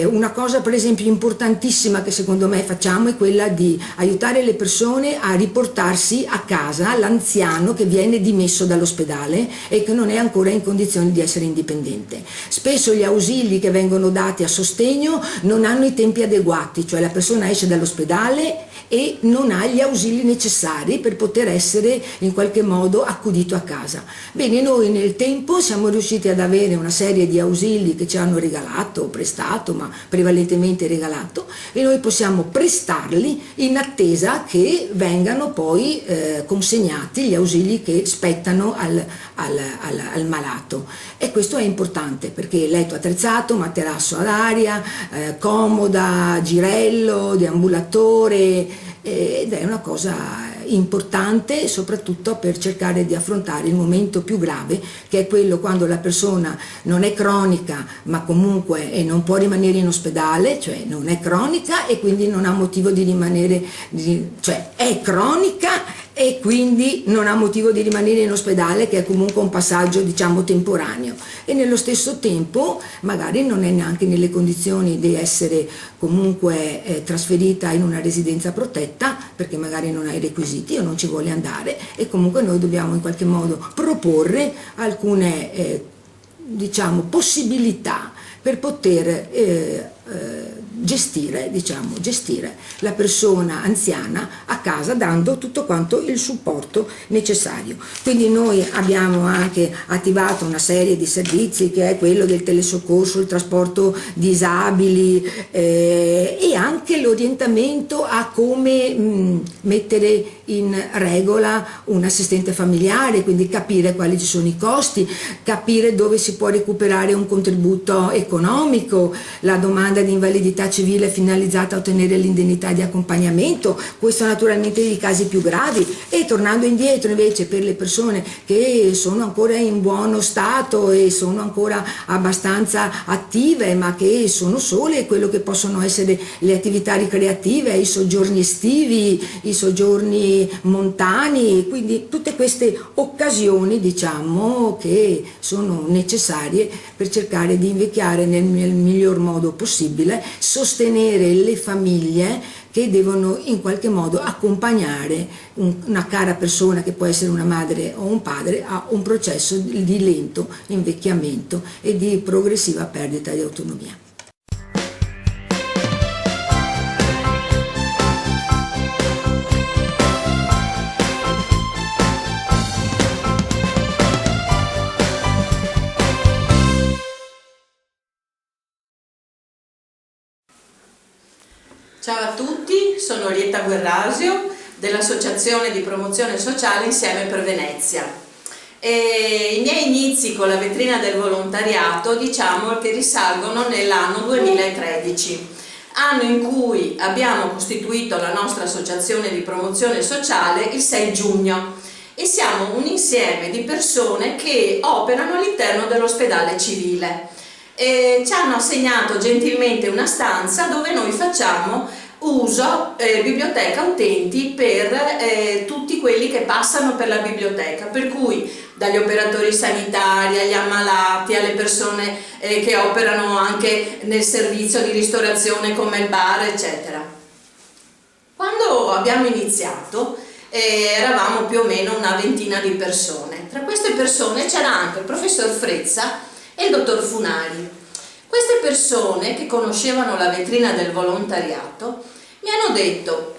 Una cosa per esempio importantissima che secondo me facciamo è quella di aiutare le persone a riportarsi a casa l'anziano che viene dimesso dall'ospedale e che non è ancora in condizioni di essere indipendente. Spesso gli ausili che vengono dati a sostegno non hanno i tempi adeguati, cioè la persona esce dall'ospedale e non ha gli ausili necessari per poter essere in qualche modo accudito a casa. Bene, noi nel tempo siamo riusciti ad avere una serie di ausili che ci hanno regalato, prestato, ma prevalentemente regalato, e noi possiamo prestarli in attesa che vengano poi consegnati gli ausili che spettano al malato. E questo è importante perché letto attrezzato, materasso ad aria, comoda, girello, deambulatore, ed è una cosa importante soprattutto per cercare di affrontare il momento più grave, che è quello quando la persona non è cronica ma comunque non può rimanere in ospedale, cioè non è cronica e quindi non ha motivo di rimanere, cioè è cronica e quindi non ha motivo di rimanere in ospedale, che è comunque un passaggio diciamo temporaneo, e nello stesso tempo magari non è neanche nelle condizioni di essere comunque trasferita in una residenza protetta perché magari non ha i requisiti o non ci vuole andare, e comunque noi dobbiamo in qualche modo proporre alcune diciamo possibilità per poter gestire la persona anziana a casa, dando tutto quanto il supporto necessario. Quindi noi abbiamo anche attivato una serie di servizi, che è quello del telesoccorso, il trasporto disabili e anche l'orientamento a come mettere in regola un assistente familiare, quindi capire quali ci sono i costi, capire dove si può recuperare un contributo economico, la domanda di invalidità civile finalizzata a ottenere l'indennità di accompagnamento, questo naturalmente nei casi più gravi. E tornando indietro invece per le persone che sono ancora in buono stato e sono ancora abbastanza attive ma che sono sole, quello che possono essere le attività ricreative, i soggiorni estivi, i soggiorni montani, quindi tutte queste occasioni diciamo che sono necessarie per cercare di invecchiare nel miglior modo possibile, sostenere le famiglie che devono in qualche modo accompagnare una cara persona, che può essere una madre o un padre, a un processo di lento invecchiamento e di progressiva perdita di autonomia. Ciao a tutti, sono Orietta Guerrasio dell'Associazione di Promozione Sociale Insieme per Venezia. I miei inizi con la vetrina del volontariato diciamo che risalgono nell'anno 2013, anno in cui abbiamo costituito la nostra Associazione di Promozione Sociale il 6 giugno e siamo un insieme di persone che operano all'interno dell'ospedale civile. Ci hanno assegnato gentilmente una stanza dove noi facciamo uso biblioteca utenti per tutti quelli che passano per la biblioteca, per cui dagli operatori sanitari agli ammalati, alle persone che operano anche nel servizio di ristorazione come il bar eccetera. Quando abbiamo iniziato eravamo più o meno una ventina di persone. Tra queste persone c'era anche il professor Frezza e il dottor Funari. Queste persone che conoscevano la vetrina del volontariato mi hanno detto,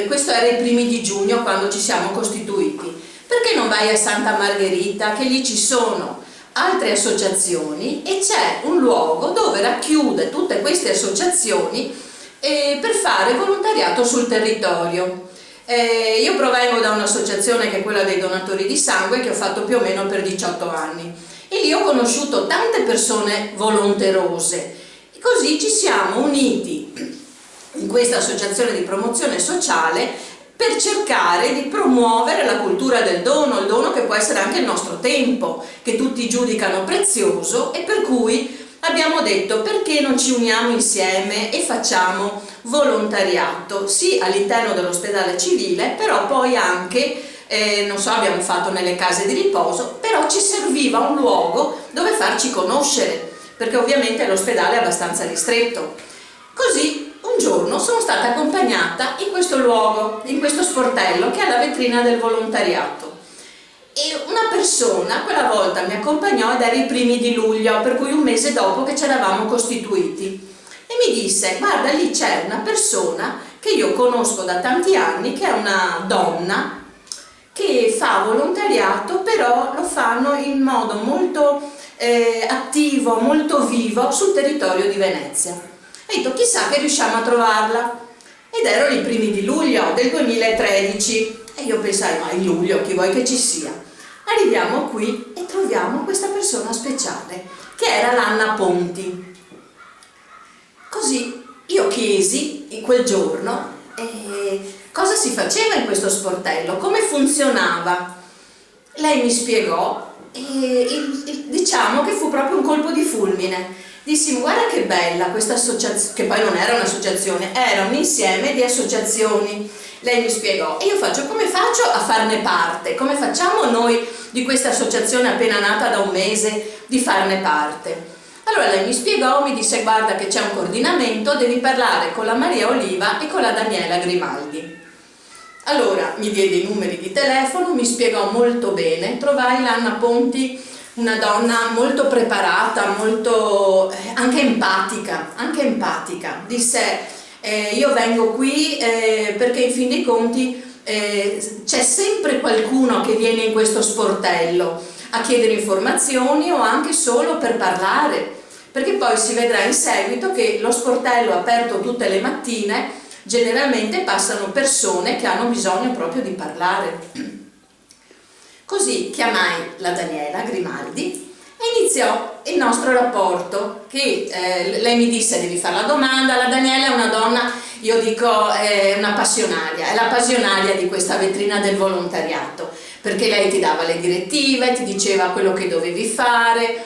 questo era i primi di giugno quando ci siamo costituiti, perché non vai a Santa Margherita, che lì ci sono altre associazioni e c'è un luogo dove racchiude tutte queste associazioni per fare volontariato sul territorio. Io provengo da un'associazione che è quella dei donatori di sangue, che ho fatto più o meno per 18 anni. E lì ho conosciuto tante persone volonterose e così ci siamo uniti in questa associazione di promozione sociale per cercare di promuovere la cultura del dono, il dono che può essere anche il nostro tempo, che tutti giudicano prezioso, e per cui abbiamo detto perché non ci uniamo insieme e facciamo volontariato, sì all'interno dell'ospedale civile, però poi anche non so, abbiamo fatto nelle case di riposo, però ci serviva un luogo dove farci conoscere, perché ovviamente l'ospedale è abbastanza ristretto. Così un giorno sono stata accompagnata in questo luogo, in questo sportello che è la vetrina del volontariato, e una persona quella volta mi accompagnò ed era i primi di luglio, per cui un mese dopo che ci eravamo costituiti, e mi disse: guarda, lì c'è una persona che io conosco da tanti anni, che è una donna che fa volontariato, però lo fanno in modo molto attivo, molto vivo sul territorio di Venezia. E ho detto, chissà che riusciamo a trovarla. Ed erano i primi di luglio del 2013 e io pensai, ma in luglio chi vuoi che ci sia? Arriviamo qui e troviamo questa persona speciale, che era l'Anna Ponti. Così io chiesi in quel giorno cosa si faceva in questo sportello, come funzionava. Lei mi spiegò e diciamo che fu proprio un colpo di fulmine. Dissi, guarda che bella questa associazione, che poi non era un'associazione, era un insieme di associazioni. Lei mi spiegò, e io faccio, come faccio a farne parte? Come facciamo noi di questa associazione appena nata da un mese di farne parte? Allora lei mi spiegò, mi disse, guarda che c'è un coordinamento, devi parlare con la Maria Oliva e con la Daniela Grimaldi. Allora mi diede i numeri di telefono, mi spiegò molto bene, trovai l'Anna Ponti, una donna molto preparata, molto anche empatica. Disse, io vengo qui perché in fin dei conti c'è sempre qualcuno che viene in questo sportello a chiedere informazioni o anche solo per parlare, perché poi si vedrà in seguito che lo sportello aperto tutte le mattine generalmente passano persone che hanno bisogno proprio di parlare. Così chiamai la Daniela Grimaldi e iniziò il nostro rapporto, che lei mi disse, devi fare la domanda. La Daniela è una donna, io dico, è una passionaria, è la passionaria di questa vetrina del volontariato, perché lei ti dava le direttive, ti diceva quello che dovevi fare,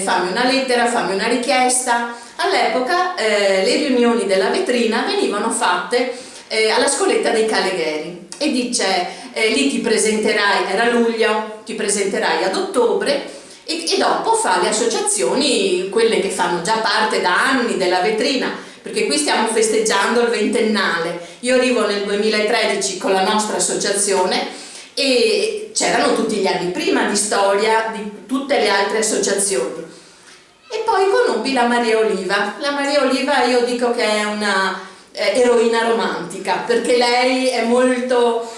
fammi una lettera, fammi una richiesta. All'epoca le riunioni della vetrina venivano fatte alla Scoletta dei Calegheri e dice, lì ti presenterai, era luglio, ti presenterai ad ottobre e dopo fa le associazioni, quelle che fanno già parte da anni della vetrina, perché qui stiamo festeggiando il ventennale. Io arrivo nel 2013 con la nostra associazione e c'erano tutti gli anni prima di storia di tutte le altre associazioni. E poi conobbi la Maria Oliva. La Maria Oliva io dico che è una eroina romantica, perché lei è molto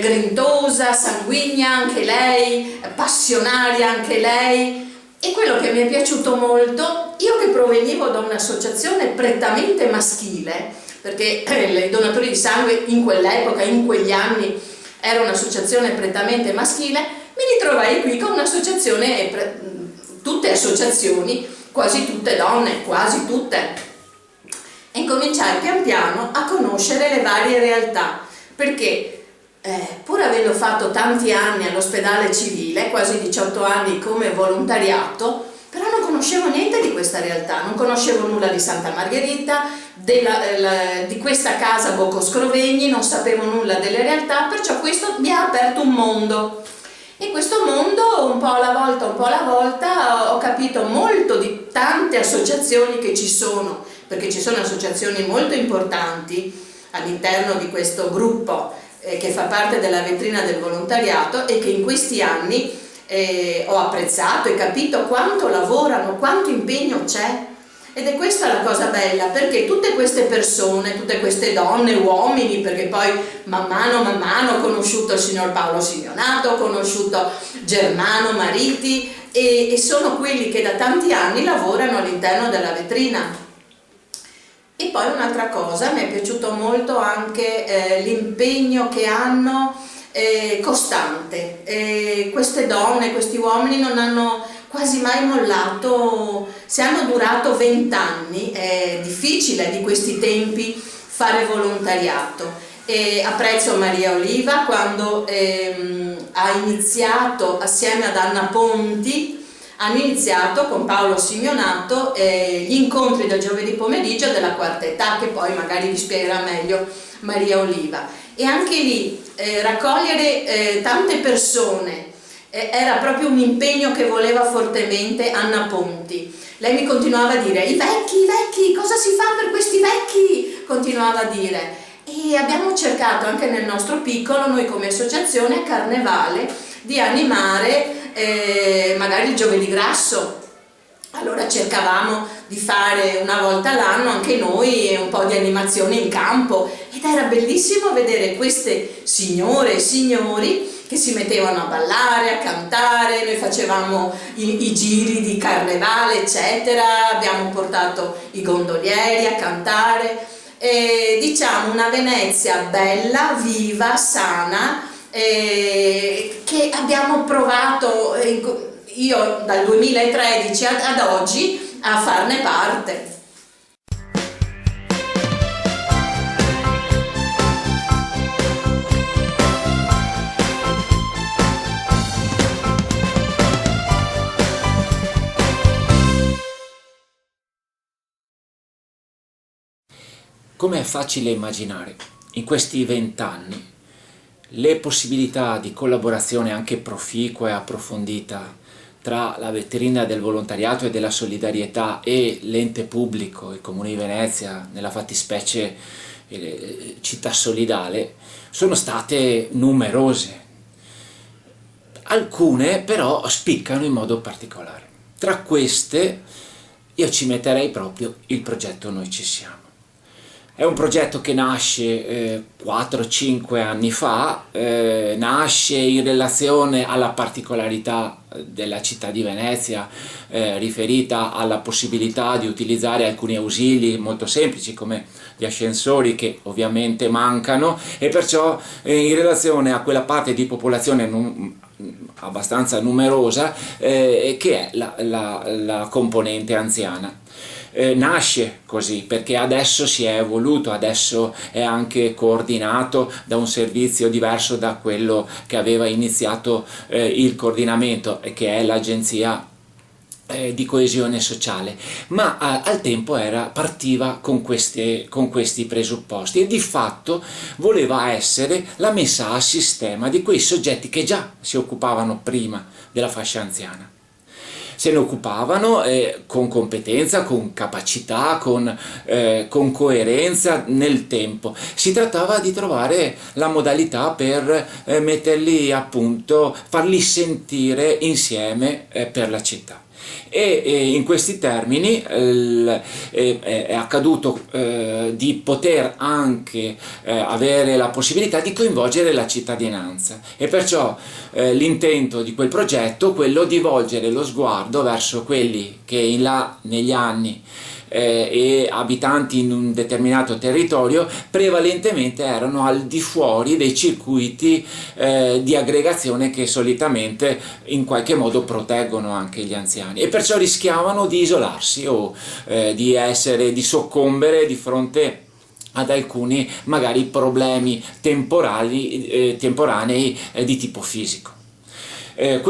grintosa, sanguigna anche lei, passionaria anche lei. E quello che mi è piaciuto molto, io che provenivo da un'associazione prettamente maschile, perché i donatori di sangue in quell'epoca, in quegli anni, era un'associazione prettamente maschile, mi ritrovai qui con un'associazione, tutte associazioni, quasi tutte donne, quasi tutte. E incominciai pian piano a conoscere le varie realtà, perché pur avendo fatto tanti anni all'ospedale civile, quasi 18 anni come volontariato, però non conoscevo niente di questa realtà, non conoscevo nulla di Santa Margherita, di questa casa Bocco Scrovegni, non sapevo nulla delle realtà, perciò questo mi ha aperto un mondo. E questo mondo, un po' alla volta, ho capito molto di tante associazioni che ci sono, perché ci sono associazioni molto importanti all'interno di questo gruppo che fa parte della vetrina del volontariato e che in questi anni ho apprezzato e capito quanto lavorano, quanto impegno c'è. Ed è questa la cosa bella, perché tutte queste persone, tutte queste donne, uomini, perché poi man mano ho conosciuto il signor Paolo Simeonato, ho conosciuto Germano Mariti e sono quelli che da tanti anni lavorano all'interno della vetrina. E poi un'altra cosa, mi è piaciuto molto anche l'impegno che hanno costante. Queste donne, questi uomini non hanno quasi mai mollato, se hanno durato 20 anni, è difficile di questi tempi fare volontariato. Apprezzo Maria Oliva quando ha iniziato assieme ad Anna Ponti, hanno iniziato con Paolo Simeonato gli incontri del giovedì pomeriggio della quarta età, che poi magari vi spiegherà meglio Maria Oliva. E anche lì raccogliere tante persone era proprio un impegno che voleva fortemente Anna Ponti. Lei mi continuava a dire, i vecchi, cosa si fa per questi vecchi? Continuava a dire. E abbiamo cercato anche nel nostro piccolo, noi come associazione, a Carnevale, di animare magari il giovedì grasso, Allora cercavamo di fare una volta all'anno anche noi un po' di animazione in campo, ed era bellissimo vedere queste signore e signori che si mettevano a ballare, a cantare. Noi facevamo i giri di carnevale, eccetera, abbiamo portato i gondolieri a cantare, diciamo una Venezia bella, viva, sana, che abbiamo provato io dal 2013 ad oggi a farne parte. Come è facile immaginare, in questi 20 anni le possibilità di collaborazione anche proficua e approfondita tra la vetrina del volontariato e della solidarietà e l'ente pubblico, il Comune di Venezia, nella fattispecie Città Solidale, sono state numerose. Alcune però spiccano in modo particolare. Tra queste io ci metterei proprio il progetto Noi Ci Siamo. È un progetto che nasce 4-5 anni fa, nasce in relazione alla particolarità della città di Venezia, riferita alla possibilità di utilizzare alcuni ausili molto semplici come gli ascensori, che ovviamente mancano, e perciò in relazione a quella parte di popolazione abbastanza numerosa che è la componente anziana. Nasce così perché adesso si è evoluto, adesso è anche coordinato da un servizio diverso da quello che aveva iniziato il coordinamento, che è l'agenzia di coesione sociale, ma al tempo partiva con questi presupposti e di fatto voleva essere la messa a sistema di quei soggetti che già si occupavano prima della fascia anziana. Se ne occupavano con competenza, con capacità, con coerenza nel tempo. Si trattava di trovare la modalità per metterli a punto, farli sentire insieme per la città. E in questi termini è accaduto di poter anche avere la possibilità di coinvolgere la cittadinanza, e perciò l'intento di quel progetto è quello di volgere lo sguardo verso quelli che negli anni e abitanti in un determinato territorio prevalentemente erano al di fuori dei circuiti di aggregazione che solitamente in qualche modo proteggono anche gli anziani, e perciò rischiavano di isolarsi o di soccombere di fronte ad alcuni magari problemi temporanei di tipo fisico. Il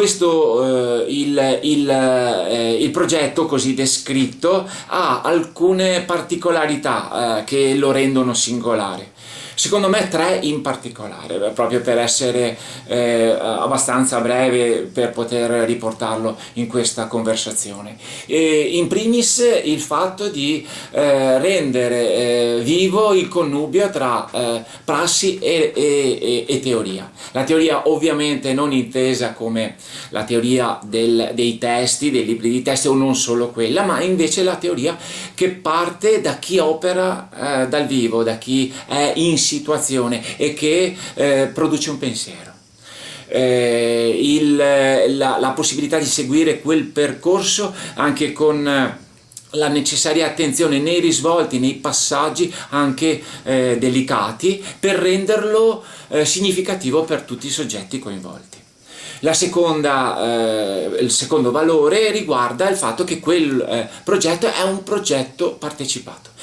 progetto così descritto ha alcune particolarità che lo rendono singolare. Secondo me 3 in particolare, proprio per essere abbastanza breve per poter riportarlo in questa conversazione. In primis il fatto di rendere vivo il connubio tra prassi e teoria. La teoria ovviamente non intesa come la teoria dei testi, dei libri di testo, o non solo quella, ma invece la teoria che parte da chi opera dal vivo, da chi è in situazione e che produce un pensiero. La possibilità di seguire quel percorso anche con la necessaria attenzione nei risvolti, nei passaggi anche delicati, per renderlo significativo per tutti i soggetti coinvolti. Il secondo valore riguarda il fatto che quel progetto è un progetto partecipato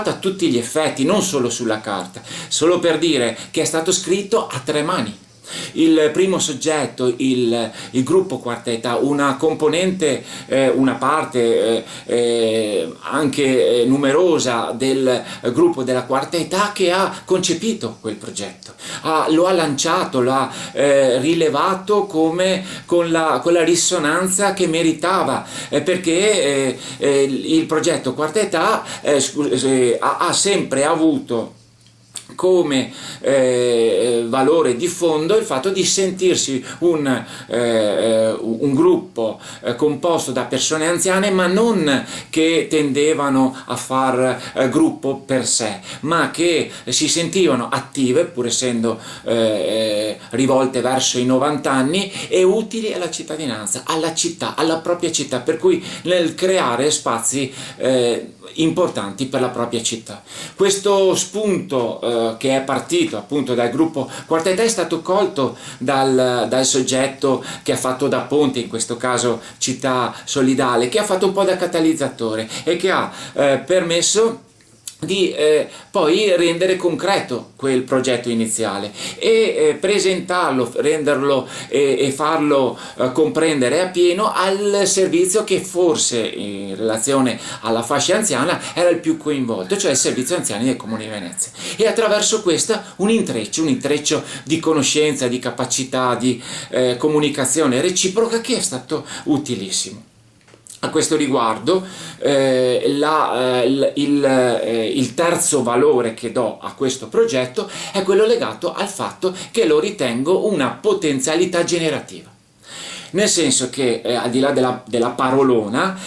a tutti gli effetti, non solo sulla carta, solo per dire che è stato scritto a 3 mani. Il primo soggetto, il gruppo Quarta Età, una componente, una parte anche numerosa del gruppo della Quarta Età, che ha concepito quel progetto, lo ha lanciato, lo ha rilevato con la risonanza che meritava, perché il progetto Quarta Età ha sempre avuto come valore di fondo il fatto di sentirsi un gruppo composto da persone anziane, ma non che tendevano a far gruppo per sé, ma che si sentivano attive, pur essendo rivolte verso i 90 anni, e utili alla cittadinanza, alla città, alla propria città, per cui nel creare spazi importanti per la propria città. Questo spunto che è partito appunto dal gruppo Quartetà è stato colto dal soggetto che ha fatto da ponte, in questo caso Città Solidale, che ha fatto un po' da catalizzatore e che ha permesso di poi rendere concreto quel progetto iniziale e presentarlo, renderlo e farlo comprendere appieno al servizio che forse in relazione alla fascia anziana era il più coinvolto, cioè il servizio anziani del Comune di Venezia, e attraverso questa un intreccio di conoscenza, di capacità, di comunicazione reciproca che è stato utilissimo. A questo riguardo il terzo valore che do a questo progetto è quello legato al fatto che lo ritengo una potenzialità generativa. Nel senso che al di là della parolona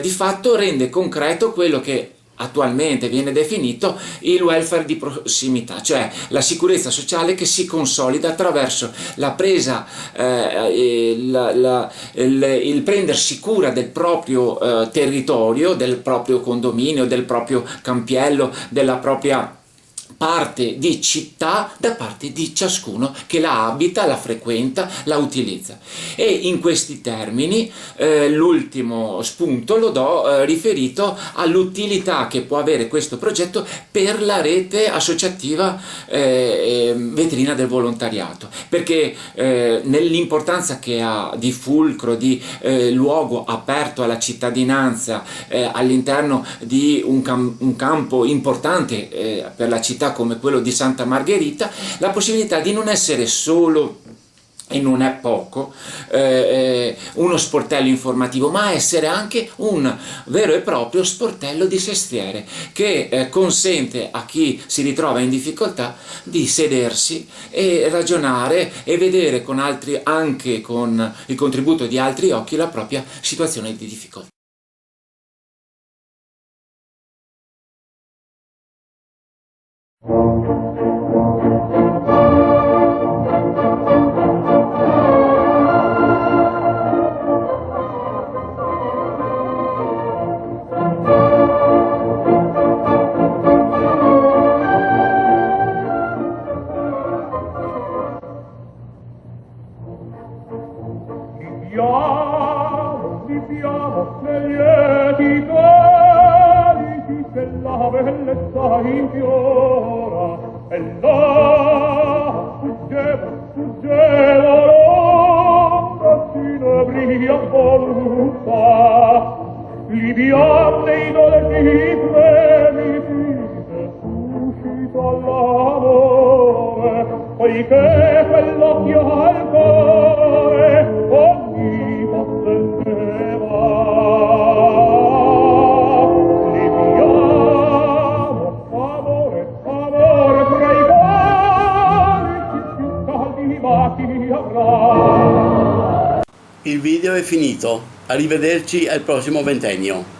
di fatto rende concreto quello che attualmente viene definito il welfare di prossimità, cioè la sicurezza sociale che si consolida attraverso la presa, il prendersi cura del proprio territorio, del proprio condominio, del proprio campiello, della propria parte di città da parte di ciascuno che la abita, la frequenta, la utilizza. E in questi termini l'ultimo spunto lo do riferito all'utilità che può avere questo progetto per la rete associativa Vetrina del Volontariato, perché nell'importanza che ha di fulcro, di luogo aperto alla cittadinanza all'interno di un campo importante per la città come quello di Santa Margherita, la possibilità di non essere solo, e non è poco, uno sportello informativo, ma essere anche un vero e proprio sportello di sestiere che consente a chi si ritrova in difficoltà di sedersi e ragionare e vedere con altri, anche con il contributo di altri occhi, la propria situazione di difficoltà. Viviamo negli lieti calici che la bellezza infiora, e là fuggevo l'ombra cinebria voluta, liviane i dolci fremiti suscito all'amore, poiché quell'occhio al cuore ogni possendeva. Liviamo, amore, amore, tra i calici più caldi ma chi avrà? Il video è finito, arrivederci al prossimo ventennio.